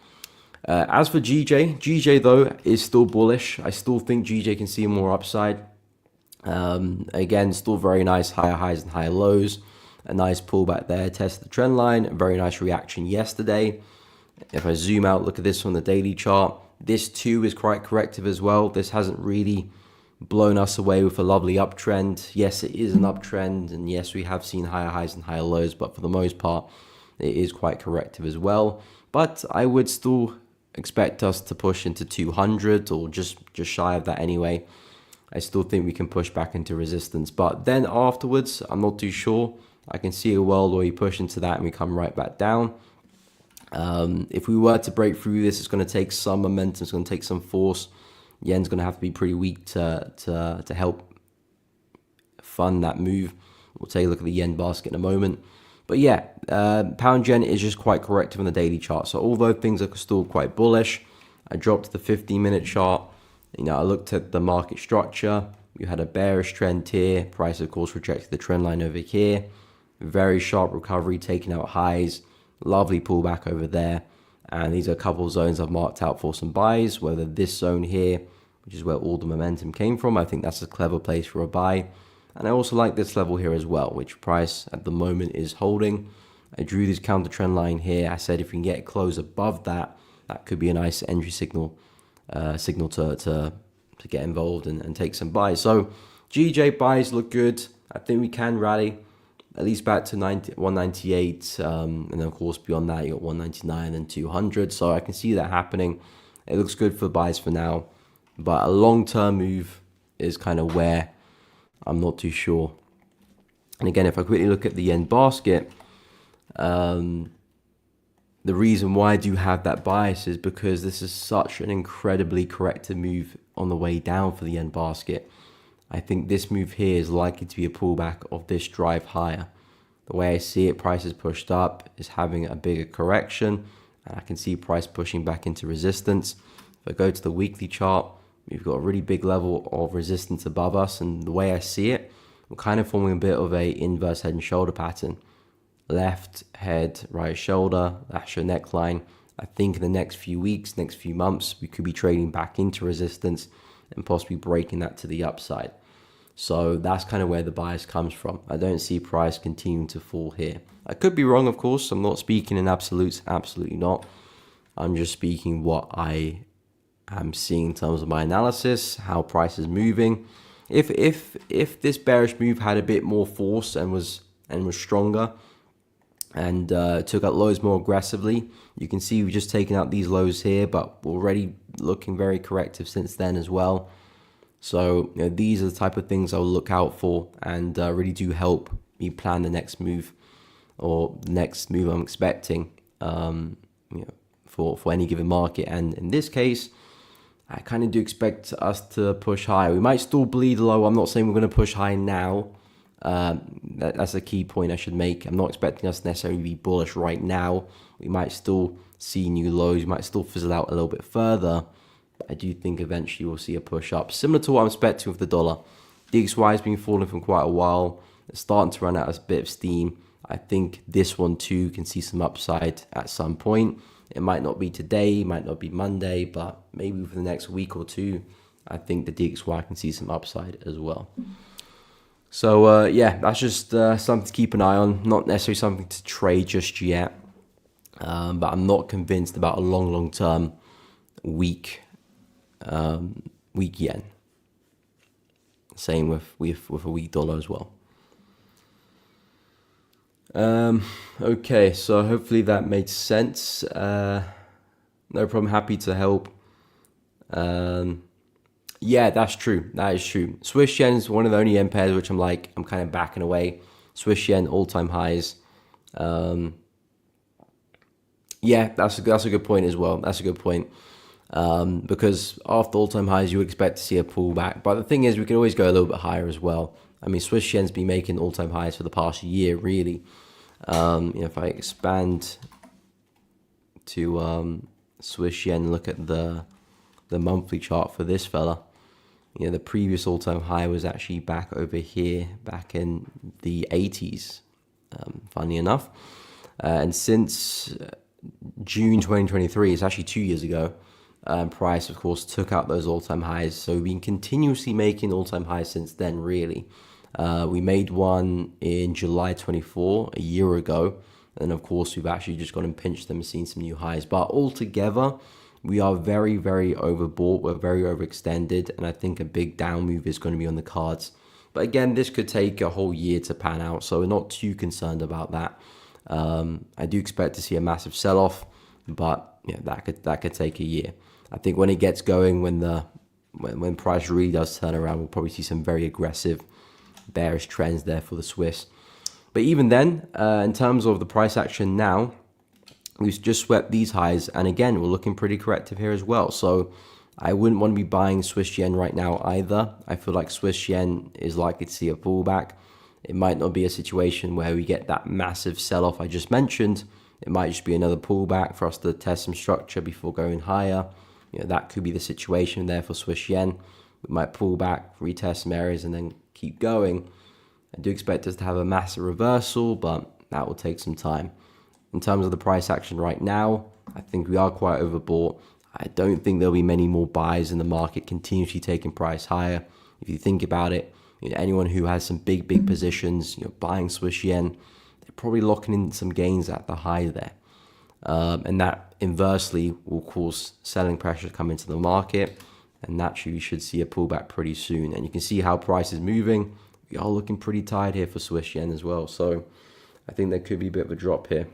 As for GJ though is still bullish. I still think GJ can see more upside. Again, still very nice higher highs and higher lows. A nice pullback there, test the trend line. A very nice reaction yesterday. If I zoom out, look at this on the daily chart. This too is quite corrective as well. This hasn't really blown us away with a lovely uptrend. Yes, it is an uptrend, and yes, we have seen higher highs and higher lows, but for the most part, it is quite corrective as well. But I would still expect us to push into 200 or just shy of that anyway. I still think we can push back into resistance, but then afterwards, I'm not too sure. I can see a world where we push into that and we come right back down. If we were to break through this, it's going to take some momentum, it's going to take some force. Yen's going to have to be pretty weak to help fund that move. We'll take a look at the yen basket in a moment. But yeah, pound yen is just quite corrective on the daily chart. So although things are still quite bullish, I dropped to the 15-minute chart. I looked at the market structure. We had a bearish trend here. Price, of course, rejected the trend line over here. Very sharp recovery, taking out highs. Lovely pullback over there. And these are a couple of zones I've marked out for some buys, whether this zone here, which is where all the momentum came from. I think that's a clever place for a buy. And I also like this level here as well, which price at the moment is holding. I drew this counter trend line here. I said if we can get close above that, that could be a nice entry signal to get involved and take some buys. So GJ buys look good. I think we can rally at least back to 198, and then of course beyond that you got 199 and 200. So I can see that happening. It looks good for buys for now, but a long-term move is kind of where I'm not too sure. And again, if I quickly look at the yen basket, the reason why I do have that bias is because this is such an incredibly corrective move on the way down for the yen basket. I think this move here is likely to be a pullback of this drive higher. The way I see it, price is pushed up, is having a bigger correction, and I can see price pushing back into resistance. If I go to the weekly chart, we've got a really big level of resistance above us, and the way I see it, we're kind of forming a bit of a inverse head and shoulder pattern. Left head, right shoulder, that's your neckline. I think in the next few weeks, next few months, we could be trading back into resistance and possibly breaking that to the upside. So that's kind of where the bias comes from. I don't see price continuing to fall here. I could be wrong, of course. I'm not speaking in absolutes, absolutely not. I'm just speaking what I am seeing in terms of my analysis, how price is moving. If this bearish move had a bit more force and was stronger and took out lows more aggressively, you can see we've just taken out these lows here, but already looking very corrective since then as well. So these are the type of things I'll look out for, and really do help me plan the next move or the next move I'm expecting for any given market. And in this case, I kind of do expect us to push higher. We might still bleed low. I'm not saying we're going to push high now. That's a key point I should make. I'm not expecting us to necessarily be bullish right now. We might still see new lows. We might still fizzle out a little bit further. But I do think eventually we'll see a push up, similar to what I'm expecting with the dollar. DXY has been falling for quite a while. It's starting to run out a bit of steam. I think this one too can see some upside at some point. It might not be today, it might not be Monday, but maybe for the next week or two, I think the DXY can see some upside as well. So yeah, that's just something to keep an eye on. Not necessarily something to trade just yet, but I'm not convinced about a long term weak yen. Same with a weak dollar as well. Okay, so hopefully that made sense. No problem, happy to help. Yeah, that's true. That is true. Swiss yen is one of the only yen pairs which I'm kind of backing away. Swiss yen all-time highs. Yeah, that's a good point as well. That's a good point. Because after all-time highs, you would expect to see a pullback. But the thing is, we can always go a little bit higher as well. I mean, Swiss yen's been making all-time highs for the past year, really. If I expand to Swiss yen, look at the monthly chart for this fella. The previous all-time high was actually back over here, back in the 80s, funny enough. And since June 2023, it's actually 2 years ago, price, of course, took out those all-time highs. So we've been continuously making all-time highs since then, really. We made one in July 24, a year ago. And of course, we've actually just gone and pinched them and seen some new highs. But altogether, we are very, very overbought. We're very overextended. And I think a big down move is going to be on the cards. But again, this could take a whole year to pan out. So we're not too concerned about that. I do expect to see a massive sell-off. But yeah, that could take a year. I think when it gets going, when price really does turn around, we'll probably see some very aggressive bearish trends there for the Swiss. But even then, in terms of the price action now, we've just swept these highs. And again, we're looking pretty corrective here as well. So I wouldn't want to be buying Swiss yen right now either. I feel like Swiss yen is likely to see a pullback. It might not be a situation where we get that massive sell-off I just mentioned. It might just be another pullback for us to test some structure before going higher. That could be the situation there for Swiss yen. We might pull back, retest some areas, and then keep going. I do expect us to have a massive reversal, but that will take some time. In terms of the price action right now, I think we are quite overbought. I don't think there'll be many more buys in the market continuously taking price higher. If you think about it, anyone who has some big positions, buying Swiss yen, they're probably locking in some gains at the high there. And that inversely will cause selling pressure to come into the market. And naturally, you should see a pullback pretty soon. And you can see how price is moving. We are looking pretty tight here for Swiss yen as well. So I think there could be a bit of a drop here.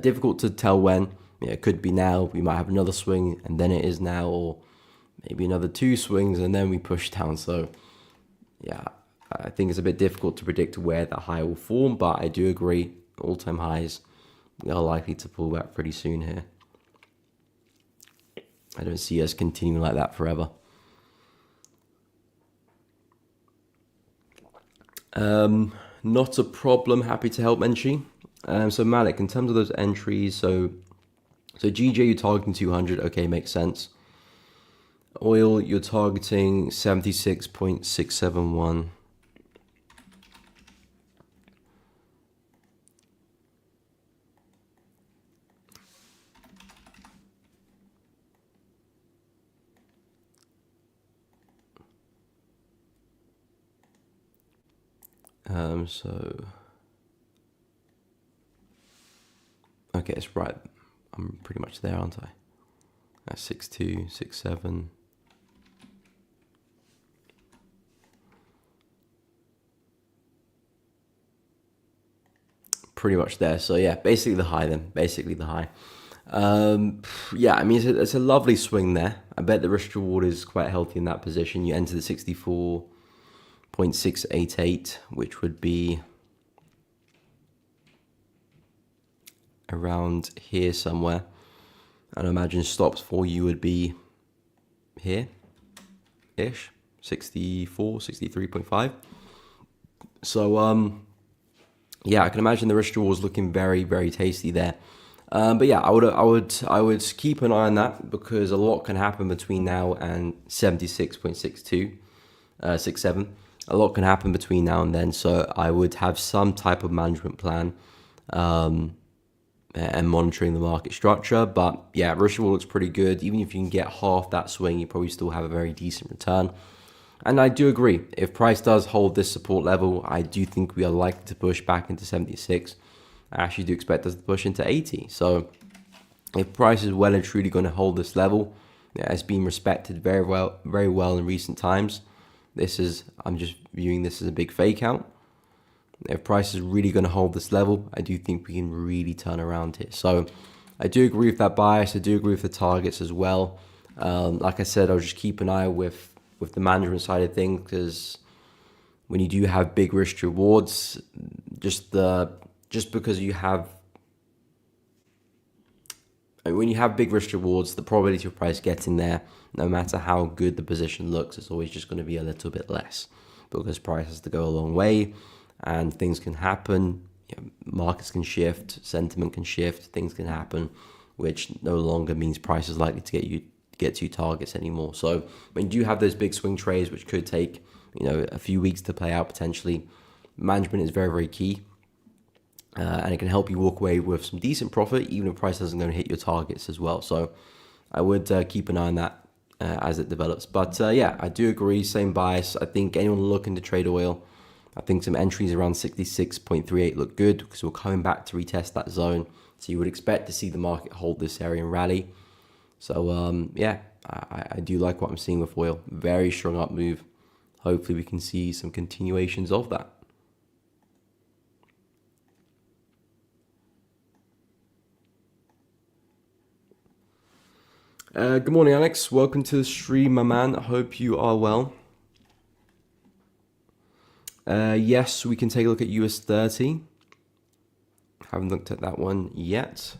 Difficult to tell when. It could be now. We might have another swing and then it is now, or maybe another 2 swings and then we push down. So yeah, I think it's a bit difficult to predict where that high will form, but I do agree, all-time highs, we are likely to pull back pretty soon here. I don't see us continuing like that forever. Not a problem. Happy to help, Menchi. So Malik, in terms of those entries, so GJ you're targeting 200. Okay, makes sense. Oil you're targeting 76.671. Okay, it's right. I'm pretty much there, aren't I? That's 62, 67. Pretty much there. So yeah, basically the high then. Basically the high. Yeah, I mean, it's a lovely swing there. I bet the risk reward is quite healthy in that position. You enter the 64.688, which would be around here somewhere. And I imagine stops for you would be here-ish, 64, 63.5. So, yeah, I can imagine the risk reward was looking very, very tasty there. But yeah, I would keep an eye on that because a lot can happen between now and 76.67. A lot can happen between now and then, so I would have some type of management plan and monitoring the market structure. But yeah, risk reward looks pretty good. Even if you can get half that swing, you probably still have a very decent return. And I do agree, if price does hold this support level, I do think we are likely to push back into 76. I actually do expect us to push into 80. So if price is well and truly going to hold this level, it's been respected very well in recent times. I'm just viewing this as a big fake out. If price is really going to hold this level, I do think we can really turn around here. So I do agree with that bias. I do agree with the targets as well. Like I said, I'll just keep an eye with the management side of things, because when you do have big risk rewards, just because you have And when you have big risk rewards, the probability of price getting there, no matter how good the position looks, it's always just going to be a little bit less, because price has to go a long way and things can happen. Markets can shift, sentiment can shift, things can happen, which no longer means price is likely to get to targets anymore. So when you do have those big swing trades, which could take a few weeks to play out potentially, management is very, very key. And it can help you walk away with some decent profit, even if price doesn't go and hit your targets as well. So I would keep an eye on that as it develops. But yeah, I do agree, same bias. I think anyone looking to trade oil, I think some entries around 66.38 look good, because we're coming back to retest that zone. So you would expect to see the market hold this area and rally. So yeah, I do like what I'm seeing with oil. Very strong up move. Hopefully we can see some continuations of that. Good morning, Alex. Welcome to the stream, my man. I hope you are well. Yes, we can take a look at US 30. Haven't looked at that one yet.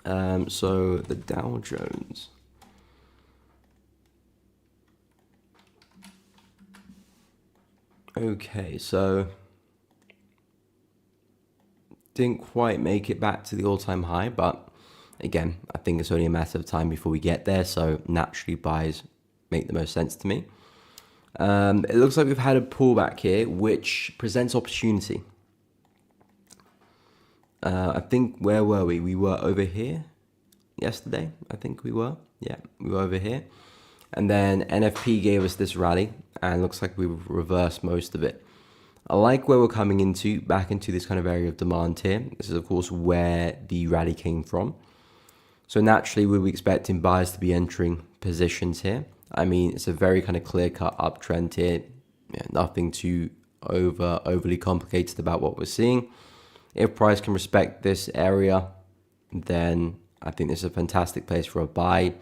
So the Dow Jones. Okay, so didn't quite make it back to the all-time high, but again, I think it's only a matter of time before we get there, so naturally buys make the most sense to me. It looks like we've had a pullback here, which presents opportunity. I think, where were we? We were over here yesterday, I think we were. Yeah, we were over here. And then NFP gave us this rally, and looks like we've reversed most of it. I like where we're coming into, back into this kind of area of demand here. This is, of course, where the rally came from. So naturally, we'll be expecting buyers to be entering positions here. I mean, it's a very kind of clear-cut uptrend here. Yeah, nothing too overly complicated about what we're seeing. If price can respect this area, then I think this is a fantastic place for a buy.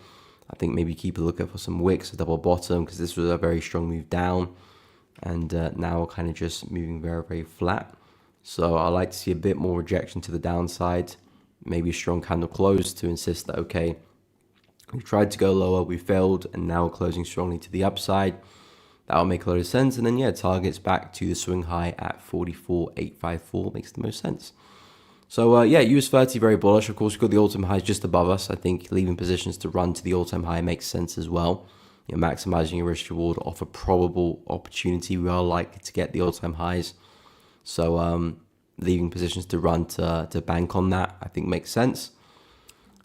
I think maybe keep a lookout for some wicks, a double bottom, because this was a very strong move down. And now we're kind of just moving very, very flat. So I like to see a bit more rejection to the downside. Maybe a strong candle close to insist that, okay, we tried to go lower, we failed, and now we're closing strongly to the upside. That will make a lot of sense. And then, yeah, targets back to the swing high at 44.854 makes the most sense. So, yeah, US 30 very bullish. Of course, we've got the all-time highs just above us. I think leaving positions to run to the all-time high makes sense as well. Maximizing your risk reward off a probable opportunity. We are likely to get the all-time highs. So, leaving positions to run to bank on that, I think makes sense.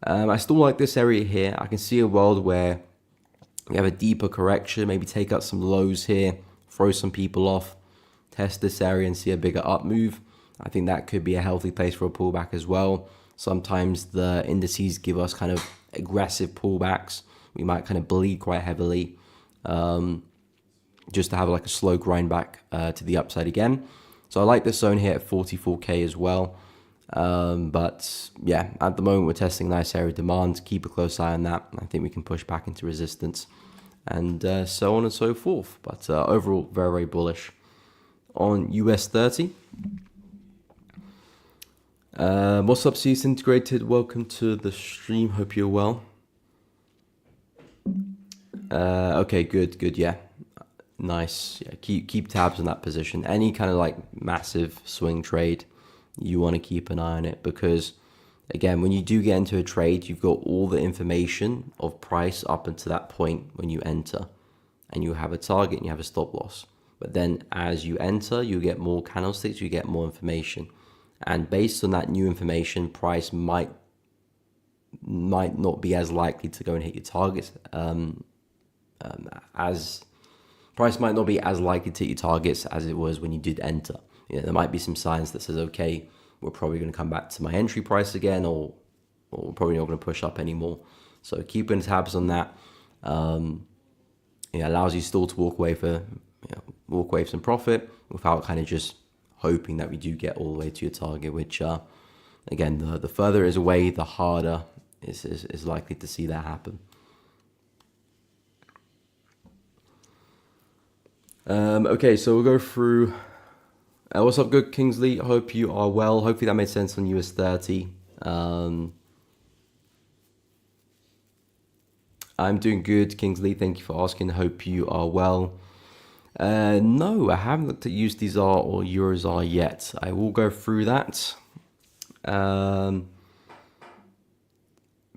I still like this area here. I can see a world where we have a deeper correction, maybe take out some lows here, throw some people off, test this area and see a bigger up move. I think that could be a healthy place for a pullback as well. Sometimes the indices give us kind of aggressive pullbacks. We might kind of bleed quite heavily just to have like a slow grind back to the upside again. So I like this zone here at 44K as well. But yeah, at the moment we're testing a nice area of demand. Keep a close eye on that. I think we can push back into resistance and so on and so forth. But overall, very, very bullish on US 30. What's up, CS Integrated? Welcome to the stream. Hope you're well. Okay, good, yeah. Nice. Yeah, keep tabs on that position. Any kind of like massive swing trade, you want to keep an eye on it, because again, when you do get into a trade, you've got all the information of price up until that point when you enter, and you have a target and you have a stop loss. But then as you enter, you get more candlesticks, you get more information, and based on that new information, price might not be as likely to go and hit your targets. Price might not be as likely to hit your targets as it was when you did enter. There might be some signs that says, okay, we're probably going to come back to my entry price again, or we're probably not going to push up anymore. So keeping tabs on that, allows you still to walk away with some profit without kind of just hoping that we do get all the way to your target, which again, the further it is away, the harder is likely to see that happen. Okay, so we'll go through. What's up, good Kingsley? I hope you are well. Hopefully that made sense on US 30. I'm doing good, Kingsley. Thank you for asking. Hope you are well. No, I haven't looked at USDZAR or EUROZAR yet. I will go through that.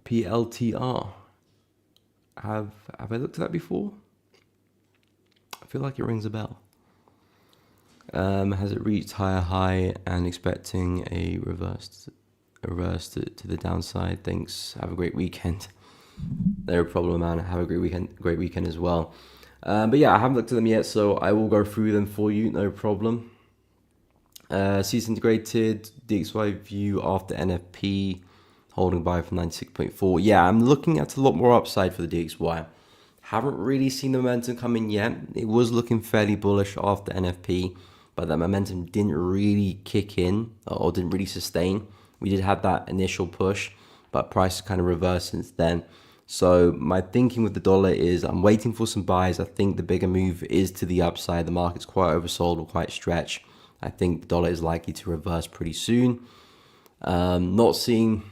PLTR. Have I looked at that before? I feel like it rings a bell. Has it reached higher high and expecting a reverse to the downside? Thanks. Have a great weekend. No problem, man. Have a great weekend as well. But yeah, I haven't looked at them yet, so I will go through them for you. No problem. Cease integrated DXY view after NFP holding buy for 96.4. Yeah, I'm looking at a lot more upside for the DXY. Haven't really seen the momentum coming yet. It was looking fairly bullish after NFP, but that momentum didn't really kick in or didn't really sustain. We did have that initial push, but price kind of reversed since then. So my thinking with the dollar is I'm waiting for some buys. I think the bigger move is to the upside. The market's quite oversold or quite stretched. I think the dollar is likely to reverse pretty soon. Not seeing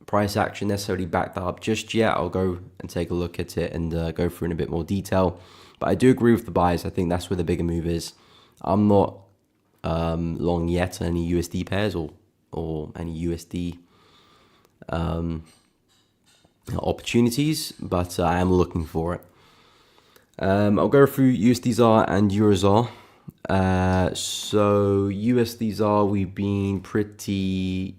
price action necessarily back that up just yet. I'll go and take a look at it and go through in a bit more detail. But I do agree with the buys. I think that's where the bigger move is. I'm not long yet on any USD pairs or any USD opportunities, but I am looking for it. I'll go through USDZAR and EUROZAR. So USDZAR, we've been pretty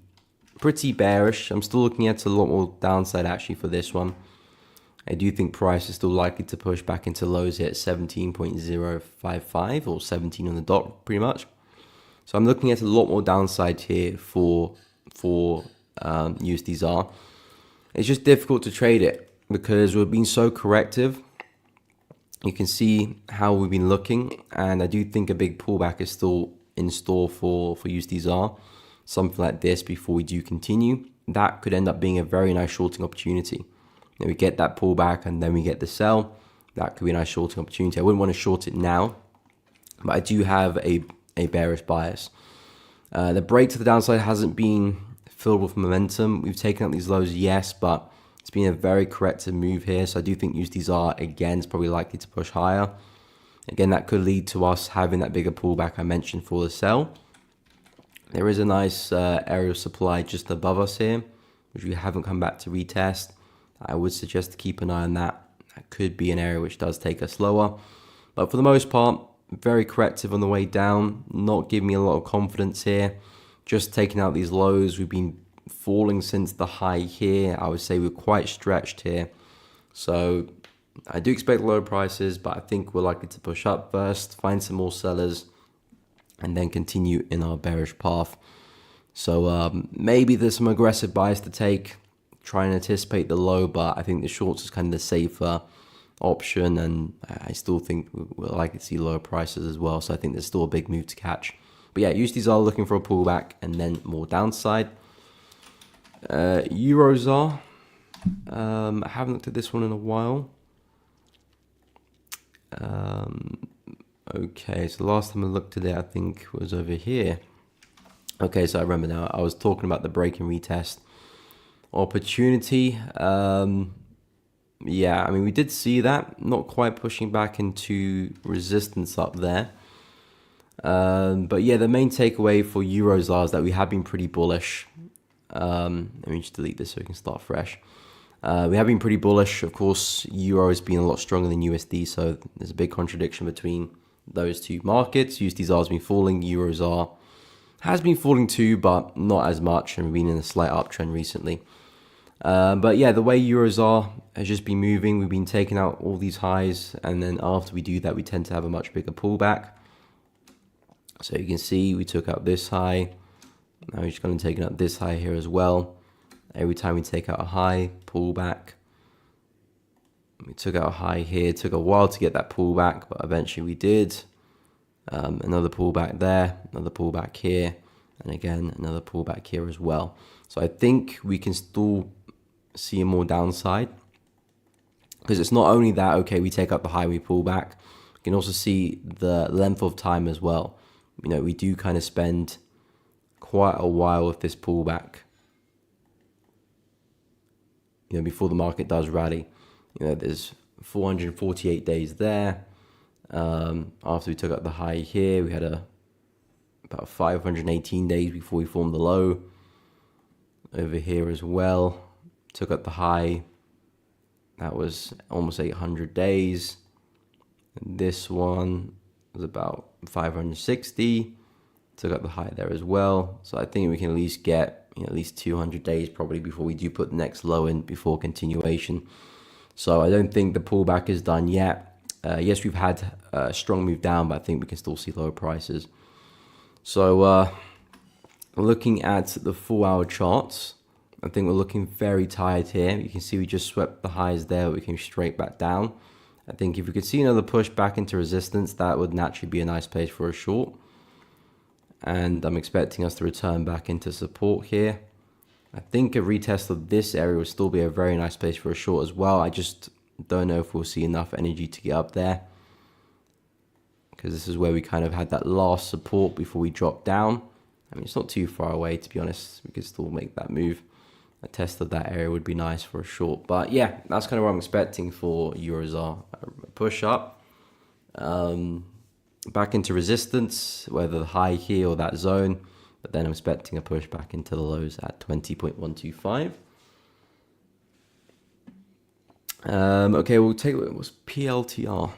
bearish. I'm still looking at a lot more downside actually for this one. I do think price is still likely to push back into lows here at 17.055 or 17 on the dot pretty much. So I'm looking at a lot more downside here for USDZAR. It's just difficult to trade it because we've been so corrective. You can see how we've been looking, and I do think a big pullback is still in store for USDZAR. Something like this before we do continue. That could end up being a very nice shorting opportunity. Then we get that pullback and then we get the sell. That could be a nice shorting opportunity. I wouldn't want to short it now, but I do have a bearish bias. The break to the downside hasn't been filled with momentum. We've taken out these lows, yes, but it's been a very corrective move here. So I do think USDZAR again is probably likely to push higher. Again, that could lead to us having that bigger pullback I mentioned for the sell. There is a nice area of supply just above us here, which we haven't come back to retest. I would suggest to keep an eye on that. That could be an area which does take us lower. But for the most part, very corrective on the way down. Not giving me a lot of confidence here. Just taking out these lows. We've been falling since the high here. I would say we're quite stretched here. So I do expect lower prices, but I think we're likely to push up first, find some more sellers, and then continue in our bearish path. So maybe there's some aggressive buys to take, try and anticipate the low, but I think the shorts is kind of the safer option, and I still think we're likely to see lower prices as well. So I think there's still a big move to catch. But yeah, USDZAR looking for a pullback and then more downside. EUROZAR, I haven't looked at this one in a while. Okay, so the last time I looked at it, I think was over here. Okay, so I remember now. I was talking about the break and retest opportunity. Yeah, I mean, we did see that. Not quite pushing back into resistance up there. But yeah, the main takeaway for EUROZAR is that we have been pretty bullish. Let me just delete this so we can start fresh. We have been pretty bullish. Of course, Euro has been a lot stronger than USD, so there's a big contradiction between those two markets. USDZAR has been falling, EUROZAR has been falling too, but not as much, and we've been in a slight uptrend recently. But yeah, the way EUROZAR has just been moving, we've been taking out all these highs, and then after we do that, we tend to have a much bigger pullback. So you can see we took out this high. Now we're just going to take out this high here as well. Every time we take out a high, pullback. We took out a high here. It took a while to get that pullback, but eventually we did. Another pullback there, another pullback here, and again, another pullback here as well. So I think we can still see more downside, because it's not only that, okay, we take up the high, we pull back. You can also see the length of time as well. You know, we do kind of spend quite a while with this pullback, you know, before the market does rally. there's 448 days there. After we took up the high here, we had about 518 days before we formed the low. Over here as well, took up the high. That was almost 800 days. And this one was about 560. Took up the high there as well. So I think we can at least get at least 200 days probably before we do put the next low in before continuation. So I don't think the pullback is done yet. Yes, we've had a strong move down, but I think we can still see lower prices. So looking at the 4-hour charts, I think we're looking very tight here. You can see we just swept the highs there. We came straight back down. I think if we could see another push back into resistance, that would naturally be a nice place for a short. And I'm expecting us to return back into support here. I think a retest of this area would still be a very nice place for a short as well. I just don't know if we'll see enough energy to get up there, because this is where we kind of had that last support before we dropped down. I mean, it's not too far away, to be honest. We could still make that move. A test of that area would be nice for a short. But yeah, that's kind of what I'm expecting for Eurozar. A push up. Back into resistance, whether the high here or that zone. But then I'm expecting a push back into the lows at 20.125. Okay, we'll take what was PLTR.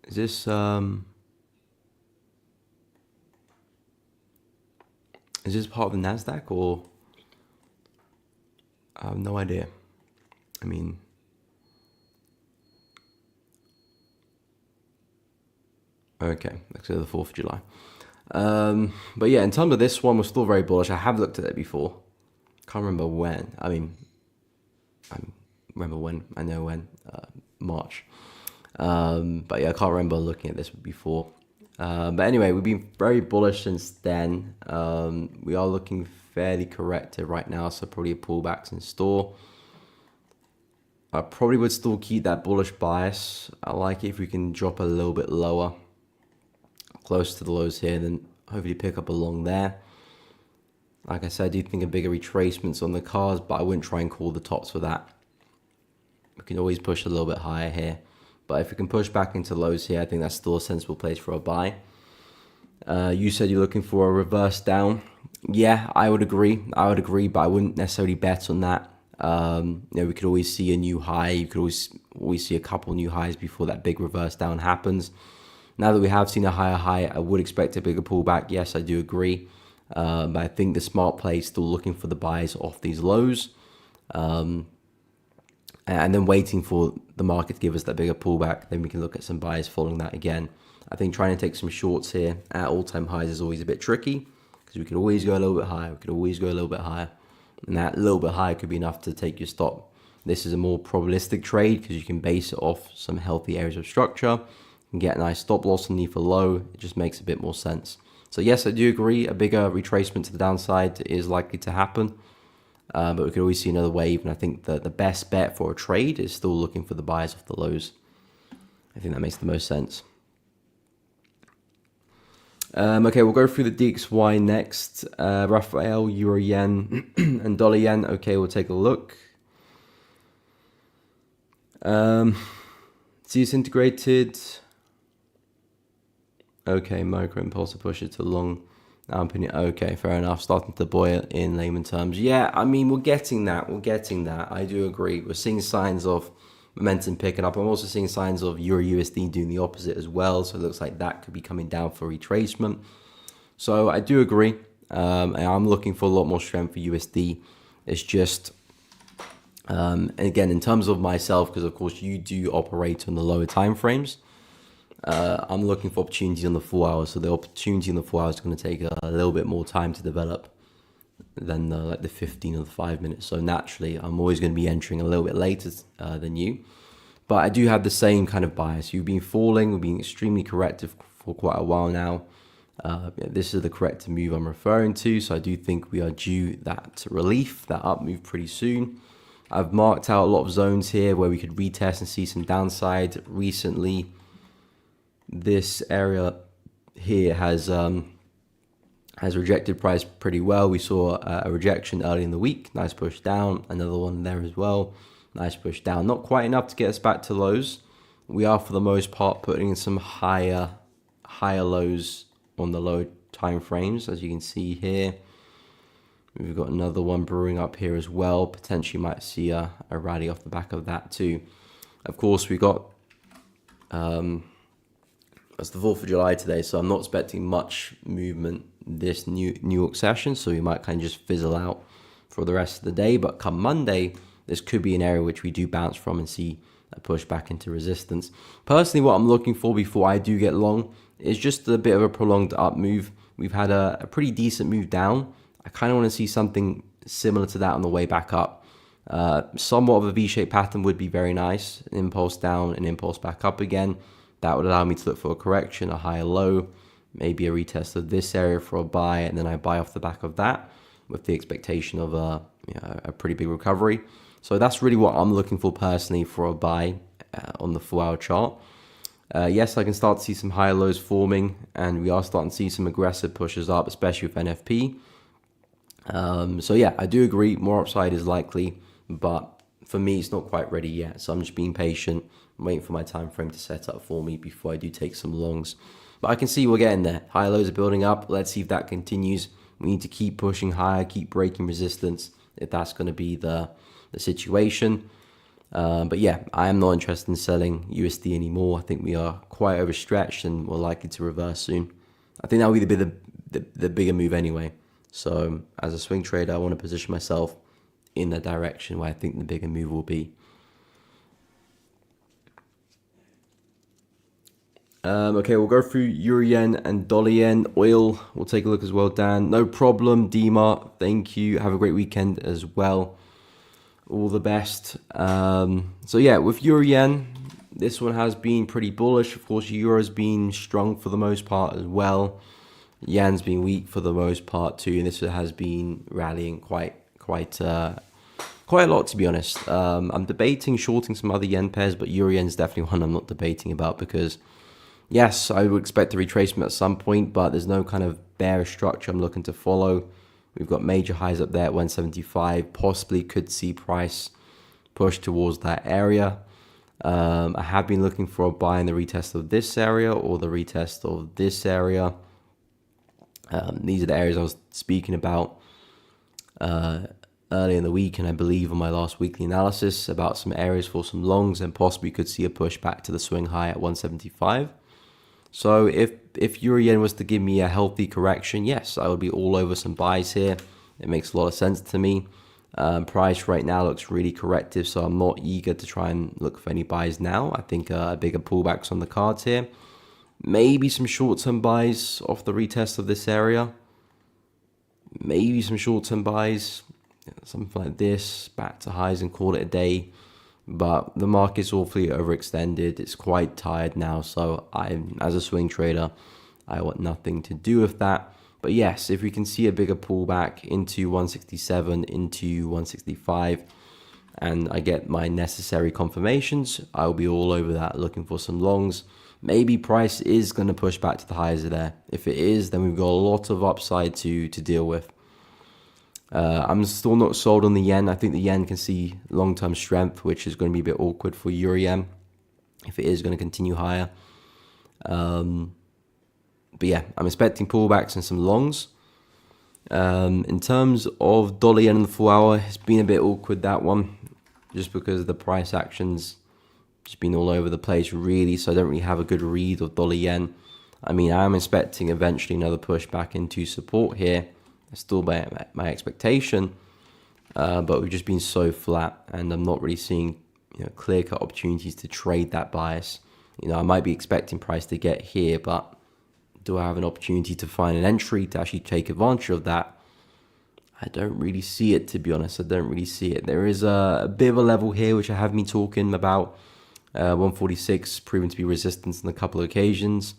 Is this part of the NASDAQ, or I have no idea. I mean, okay, let's go to the 4th of July. But yeah, in terms of this one, we're still very bullish. I have looked at it before. Can't remember when. I remember when. I know when. March. But yeah, I can't remember looking at this before. But anyway, we've been very bullish since then. We are looking fairly corrected right now, so probably a pullback's in store. I probably would still keep that bullish bias. I like it if we can drop a little bit lower, close to the lows here, then hopefully pick up along there. Like I said, I do think a bigger retracement's on the cards, but I wouldn't try and call the tops for that. We can always push a little bit higher here. But if we can push back into lows here, I think that's still a sensible place for a buy. You said you're looking for a reverse down. Yeah, I would agree, but I wouldn't necessarily bet on that. We could always see a new high. You could always see a couple new highs before that big reverse down happens. Now that we have seen a higher high, I would expect a bigger pullback. Yes, I do agree. But I think the smart play is still looking for the buys off these lows. And then waiting for the market to give us that bigger pullback. Then we can look at some buys following that again. I think trying to take some shorts here at all-time highs is always a bit tricky, because we could always go a little bit higher. We could always go a little bit higher. And that little bit higher could be enough to take your stop. This is a more probabilistic trade because you can base it off some healthy areas of structure and get a nice stop loss underneath a low. It just makes a bit more sense. So yes, I do agree. A bigger retracement to the downside is likely to happen. But we could always see another wave. And I think that the best bet for a trade is still looking for the buys off the lows. I think that makes the most sense. Okay, we'll go through the DXY next. Raphael, Euro Yen, and Dollar Yen. Okay, we'll take a look. CS integrated. Okay, micro impulse to push it to long. Okay, fair enough. Starting to boil in layman terms. Yeah, I mean, we're getting that. I do agree. We're seeing signs of momentum picking up. I'm also seeing signs of Euro USD doing the opposite as well. So it looks like that could be coming down for retracement. So I do agree. And I'm looking for a lot more strength for USD. It's just, and again, in terms of myself, because of course you do operate on the lower time frames, I'm looking for opportunity on the 4 hours. So the opportunity on the 4 hours is going to take a little bit more time to develop than like the 15 or the 5 minutes. So naturally, I'm always going to be entering a little bit later than you. But I do have the same kind of bias. You've been falling, we've been extremely corrective for quite a while now. This is the corrective move I'm referring to. So I do think we are due that relief, that up move pretty soon. I've marked out a lot of zones here where we could retest and see some downside. Recently, this area here has has rejected price pretty well. We saw a rejection early in the week, nice push down, another one there as well, nice push down. Not quite enough to get us back to lows. We are for the most part putting in some higher lows on the low time frames, as you can see here. We've got another one brewing up here as well. Potentially might see a rally off the back of that too. Of course, we got it's the 4th of July today, so I'm not expecting much movement this New York session, so we might kind of just fizzle out for the rest of the day. But come Monday, this could be an area which we do bounce from and see a push back into resistance. Personally, what I'm looking for before I do get long is just a bit of a prolonged up move. We've had a pretty decent move down. I kind of want to see something similar to that on the way back up. Somewhat of a V-shaped pattern would be very nice. An impulse down, an impulse back up again. That would allow me to look for a correction, a higher low, maybe a retest of this area for a buy, and then I buy off the back of that with the expectation of a pretty big recovery. So that's really what I'm looking for personally for a buy on the 4-hour chart. Yes, I can start to see some higher lows forming, and we are starting to see some aggressive pushes up, especially with NFP. So yeah, I do agree, more upside is likely, but for me, it's not quite ready yet. So I'm just being patient, waiting for my time frame to set up for me before I do take some longs. But I can see we're getting there. High lows are building up. Let's see if that continues. We need to keep pushing higher, keep breaking resistance if that's going to be the situation. But yeah, I am not interested in selling USD anymore. I think we are quite overstretched and we're likely to reverse soon. I think that will be the bigger move anyway. So as a swing trader, I want to position myself in the direction where I think the bigger move will be. Okay, we'll go through Euro Yen and Dollar Yen. Oil, we'll take a look as well, Dan. No problem, Dima. Thank you. Have a great weekend as well. All the best. So yeah, with Euro Yen, this one has been pretty bullish. Of course, Euro's been strong for the most part as well. Yen's been weak for the most part too, and this has been rallying quite a lot, to be honest. I'm debating shorting some other yen pairs, but Euro Yen's definitely one I'm not debating about because, yes, I would expect a retracement at some point, but there's no kind of bearish structure I'm looking to follow. We've got major highs up there at 175. Possibly could see price push towards that area. I have been looking for a buy in the retest of this area or the retest of this area. These are the areas I was speaking about early in the week, and I believe on my last weekly analysis about some areas for some longs and possibly could see a push back to the swing high at 175. So if Euro Yen was to give me a healthy correction, yes, I would be all over some buys here. It makes a lot of sense to me. Price right now looks really corrective, so I'm not eager to try and look for any buys now. I think a bigger pullback's on the cards here. Maybe some short-term buys off the retest of this area. Maybe some short-term buys, something like this, back to highs and call it a day. But the market's awfully overextended. It's quite tired now. So as a swing trader, I want nothing to do with that. But yes, if we can see a bigger pullback into 167, into 165, and I get my necessary confirmations, I'll be all over that, looking for some longs. Maybe price is going to push back to the highs there. If it is, then we've got a lot of upside to deal with. I'm still not sold on the yen. I think the yen can see long-term strength, which is going to be a bit awkward for Euro Yen if it is going to continue higher. But yeah, I'm expecting pullbacks and some longs. In terms of Dollar Yen in the 4-hour, it's been a bit awkward, that one, just because the price actions just been all over the place really, so I don't really have a good read of Dollar Yen. I mean, I am expecting eventually another push back into support here. That's still my expectation, but we've just been so flat, and I'm not really seeing clear-cut opportunities to trade that bias. I might be expecting price to get here, but do I have an opportunity to find an entry to actually take advantage of that? I don't really see it, to be honest. I don't really see it. There is a bit of a level here, which I have me talking about. 146 proven to be resistance on a couple of occasions.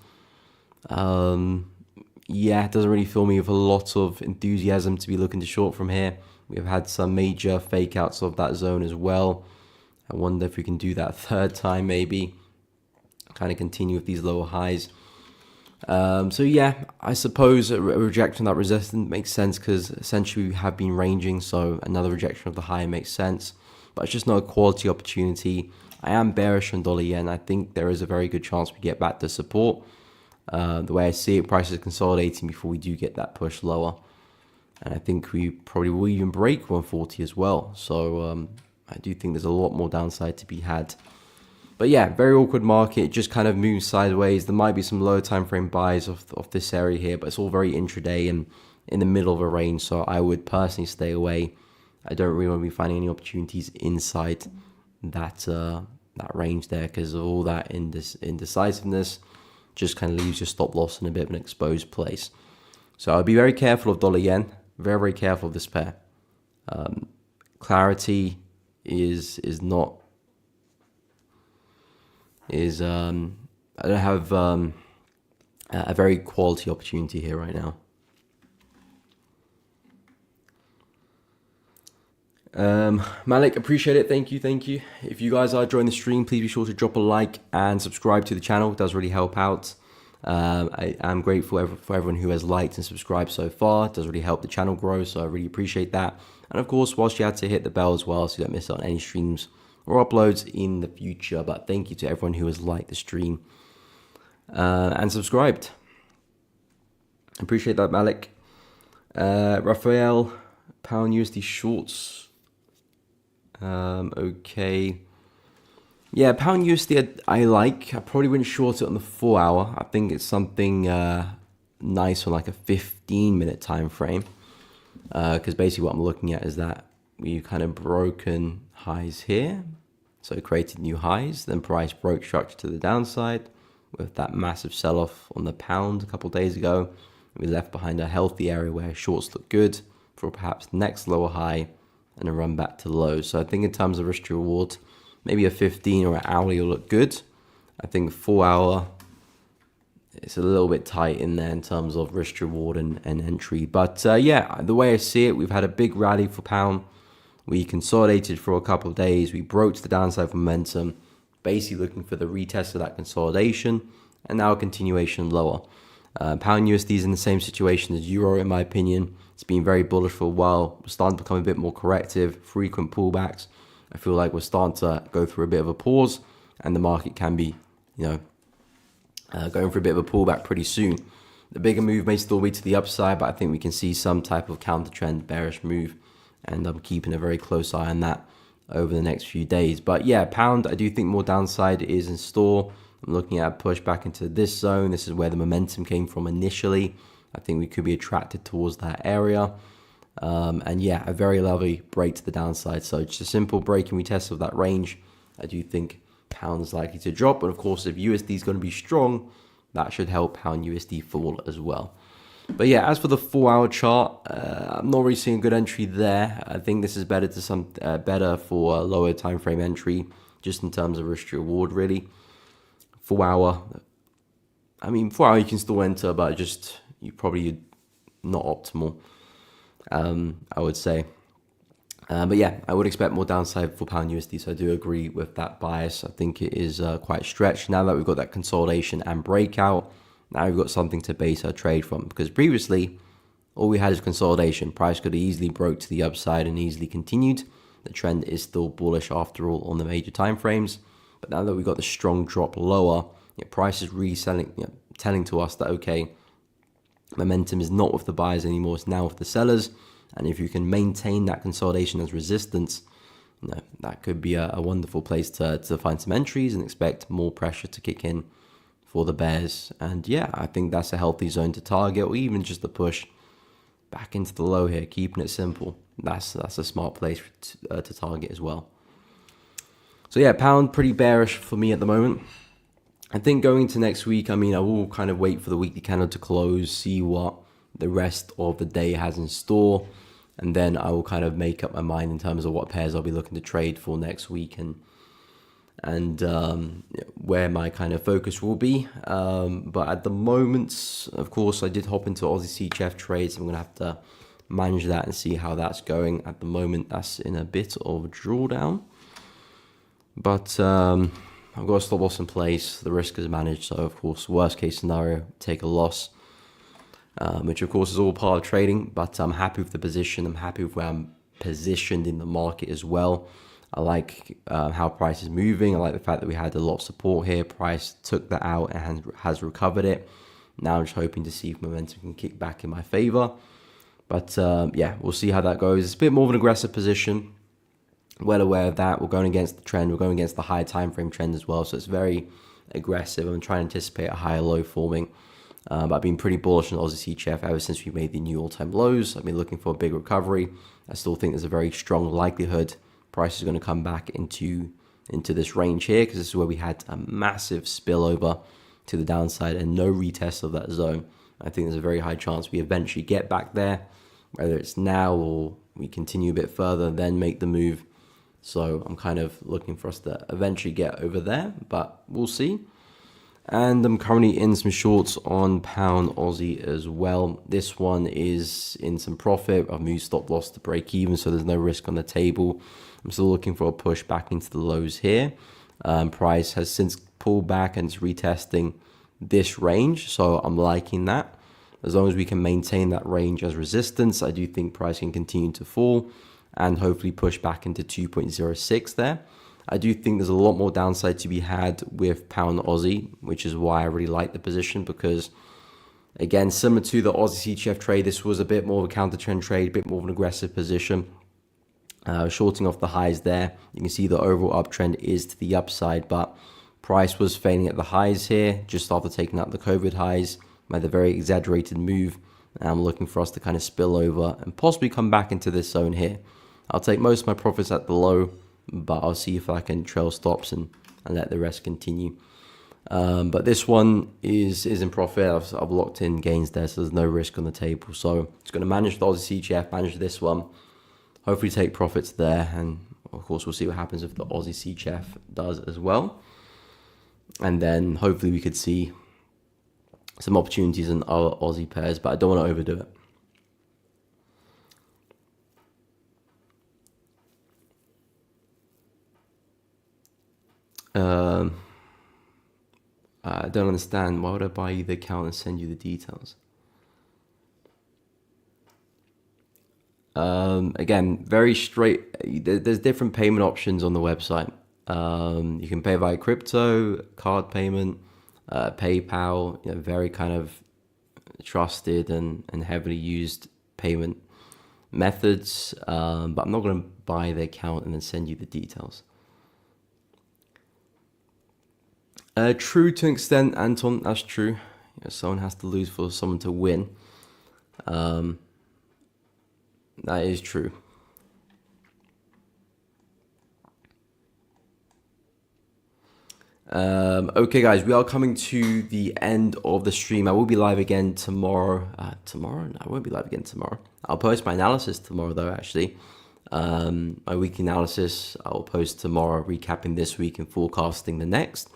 Yeah, it doesn't really fill me with a lot of enthusiasm to be looking to short from here. We've had some major fake outs of that zone as well. I wonder if we can do that third time maybe. Kind of continue with these lower highs. So yeah, I suppose a rejection of that resistance makes sense because essentially we have been ranging, so another rejection of the high makes sense. But it's just not a quality opportunity. I am bearish on dollar yen. I think there is a very good chance we get back to support. The way I see it, price is consolidating before we do get that push lower. And I think we probably will even break 140 as well. So I do think there's a lot more downside to be had. But yeah, very awkward market, just kind of moves sideways. There might be some lower time frame buys of this area here, but it's all very intraday and in the middle of a range. So I would personally stay away. I don't really want to be finding any opportunities inside that range there because of all that indecisiveness. Just kind of leaves your stop loss in a bit of an exposed place. So I'll be very careful of dollar yen. Very, very careful of this pair. Clarity is not. I don't have a very quality opportunity here right now. Malik, appreciate it. Thank you. If you guys are enjoying the stream, please be sure to drop a like and subscribe to the channel. It does really help out. I am grateful for everyone who has liked and subscribed so far. It does really help the channel grow, so I really appreciate that. And of course, whilst you had to hit the bell as well, so you don't miss out on any streams or uploads in the future. But thank you to everyone who has liked the stream and subscribed. Appreciate that, Malik. Raphael, pound USD shorts. Okay. Yeah, pound USD I like. I probably wouldn't short it on the 4 hour. I think it's something nice on like a 15-minute time frame. Because basically what I'm looking at is that we've kind of broken highs here. So created new highs. Then price broke structure to the downside with that massive sell-off on the pound a couple of days ago. We left behind a healthy area where shorts look good for perhaps next lower high and a run back to lows. So I think in terms of risk to reward, maybe a 15 or an hourly will look good. I think 4 hour, it's a little bit tight in there in terms of risk to reward and entry. But yeah, the way I see it, we've had a big rally for pound. We consolidated for a couple of days. We broke to the downside momentum, basically looking for the retest of that consolidation and now a continuation lower. Pound USD is in the same situation as Euro, in my opinion. It's been very bullish for a while. We're starting to become a bit more corrective, frequent pullbacks. I feel like we're starting to go through a bit of a pause and the market can be, going for a bit of a pullback pretty soon. The bigger move may still be to the upside, but I think we can see some type of counter trend bearish move. And I'm keeping a very close eye on that over the next few days. But yeah, pound, I do think more downside is in store. I'm looking at a push back into this zone. This is where the momentum came from initially. I think we could be attracted towards that area. And yeah, a very lovely break to the downside. So just a simple break and retest of that range. I do think pound is likely to drop. And of course, if USD is going to be strong, that should help pound USD fall as well. But yeah, as for the 4 hour chart, I'm not really seeing a good entry there. I think this is better better for a lower time frame entry, just in terms of risk to reward, really. 4 hour, 4 hour you can still enter, but just you probably not optimal, I would say. But yeah, I would expect more downside for pound USD, so I do agree with that bias. I think it is quite stretched now that we've got that consolidation and breakout. Now we've got something to base our trade from, because previously all we had is consolidation. Price could have easily broke to the upside and easily continued. The trend is still bullish after all on the major time frames. But now that we've got the strong drop lower, price is really telling to us that, okay, momentum is not with the buyers anymore, it's now with the sellers. And if you can maintain that consolidation as resistance, that could be a wonderful place to find some entries and expect more pressure to kick in for the bears. And yeah, I think that's a healthy zone to target, or even just the push back into the low here, keeping it simple. That's a smart place to target as well. So yeah, pound pretty bearish for me at the moment. I think going into next week, I will kind of wait for the weekly candle to close, see what the rest of the day has in store, and then I will kind of make up my mind in terms of what pairs I'll be looking to trade for next week and where my kind of focus will be. But at the moment, of course, I did hop into Aussie CHF trades. I'm going to have to manage that and see how that's going. At the moment, that's in a bit of drawdown. But I've got a stop loss in place. The risk is managed. So of course, worst case scenario, take a loss, which of course is all part of trading, but I'm happy with the position. I'm happy with where I'm positioned in the market as well. I like how price is moving. I like the fact that we had a lot of support here. Price took that out and has recovered it. Now I'm just hoping to see if momentum can kick back in my favor. But yeah, we'll see how that goes. It's a bit more of an aggressive position. Well aware of that. We're going against the trend. We're going against the higher time frame trend as well. So it's very aggressive. I'm trying to anticipate a higher low forming. But I've been pretty bullish on Aussie CHF ever since we made the new all-time lows. I've been looking for a big recovery. I still think there's a very strong likelihood price is going to come back into this range here, because this is where we had a massive spillover to the downside and no retest of that zone. I think there's a very high chance we eventually get back there, whether it's now or we continue a bit further, then make the move. So I'm kind of looking for us to eventually get over there, but we'll see. And I'm currently in some shorts on pound Aussie as well. This one is in some profit. I've moved stop loss to break even, so there's no risk on the table. I'm still looking for a push back into the lows here. Price has since pulled back and it's retesting this range, so I'm liking that. As long as we can maintain that range as resistance, I do think price can continue to fall and hopefully push back into 2.06 there. I do think there's a lot more downside to be had with pound Aussie, which is why I really like the position, because again, similar to the Aussie CHF trade, this was a bit more of a counter trend trade, a bit more of an aggressive position. Shorting off the highs there. You can see the overall uptrend is to the upside, but price was failing at the highs here, just after taking out the COVID highs, made a very exaggerated move. And I'm looking for us to kind of spill over and possibly come back into this zone here. I'll take most of my profits at the low, but I'll see if I can trail stops and let the rest continue. But this one is in profit. I've locked in gains there, so there's no risk on the table. So it's going to manage the Aussie CHF, manage this one, hopefully take profits there. And of course, we'll see what happens if the Aussie CHF does as well. And then hopefully we could see some opportunities in other Aussie pairs, but I don't want to overdo it. I don't understand. Why would I buy you the account and send you the details? Again, very straight. There's different payment options on the website. You can pay via crypto, card payment, PayPal, very kind of trusted and heavily used payment methods. But I'm not going to buy the account and then send you the details. True to an extent, Anton, that's true. Someone has to lose for someone to win. That is true. Okay, guys, we are coming to the end of the stream. I will be live again tomorrow. Tomorrow? No, I won't be live again tomorrow. I'll post my analysis tomorrow, though, actually. My weekly analysis, I'll post tomorrow, recapping this week and forecasting the next.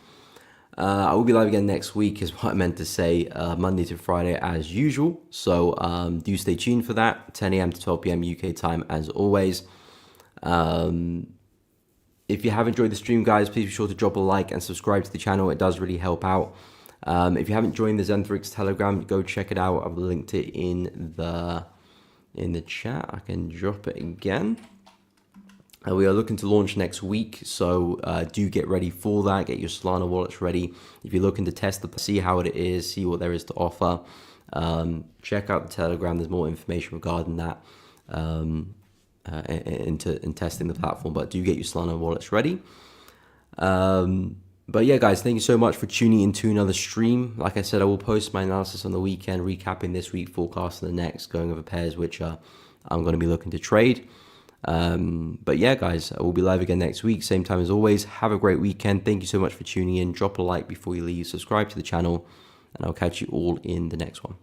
I will be live again next week, is what I meant to say, Monday to Friday as usual. So do stay tuned for that, 10 a.m. to 12 p.m. UK time as always. If you have enjoyed the stream, guys, please be sure to drop a like and subscribe to the channel. It does really help out. If you haven't joined the Zentrix Telegram, go check it out. I've linked it in the chat. I can drop it again. We are looking to launch next week, so do get ready for that. Get your Solana wallets ready. If you're looking to test see how it is, see what there is to offer, check out the Telegram. There's more information regarding that in testing the platform. But do get your Solana wallets ready. But yeah, guys, thank you so much for tuning into another stream. Like I said, I will post my analysis on the weekend, recapping this week, forecasting the next, going over pairs which I'm going to be looking to trade. But yeah, guys, I will be live again next week, same time as always. Have a great weekend. Thank you so much for tuning in. Drop a like before you leave, subscribe to the channel, and I'll catch you all in the next one.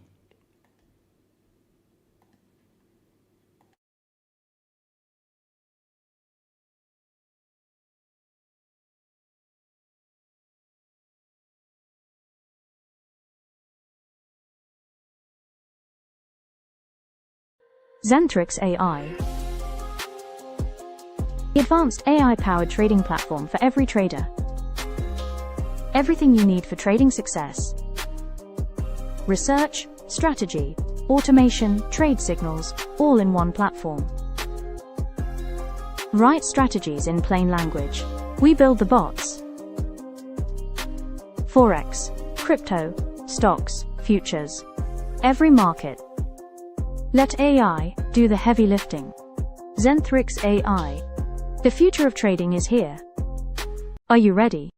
Zentrix AI. The advanced AI-powered trading platform for every trader. Everything you need for trading success. Research, strategy, automation, trade signals, all in one platform. Write strategies in plain language. We build the bots. Forex, crypto, stocks, futures. Every market. Let AI do the heavy lifting. Zentrix AI. The future of trading is here. Are you ready?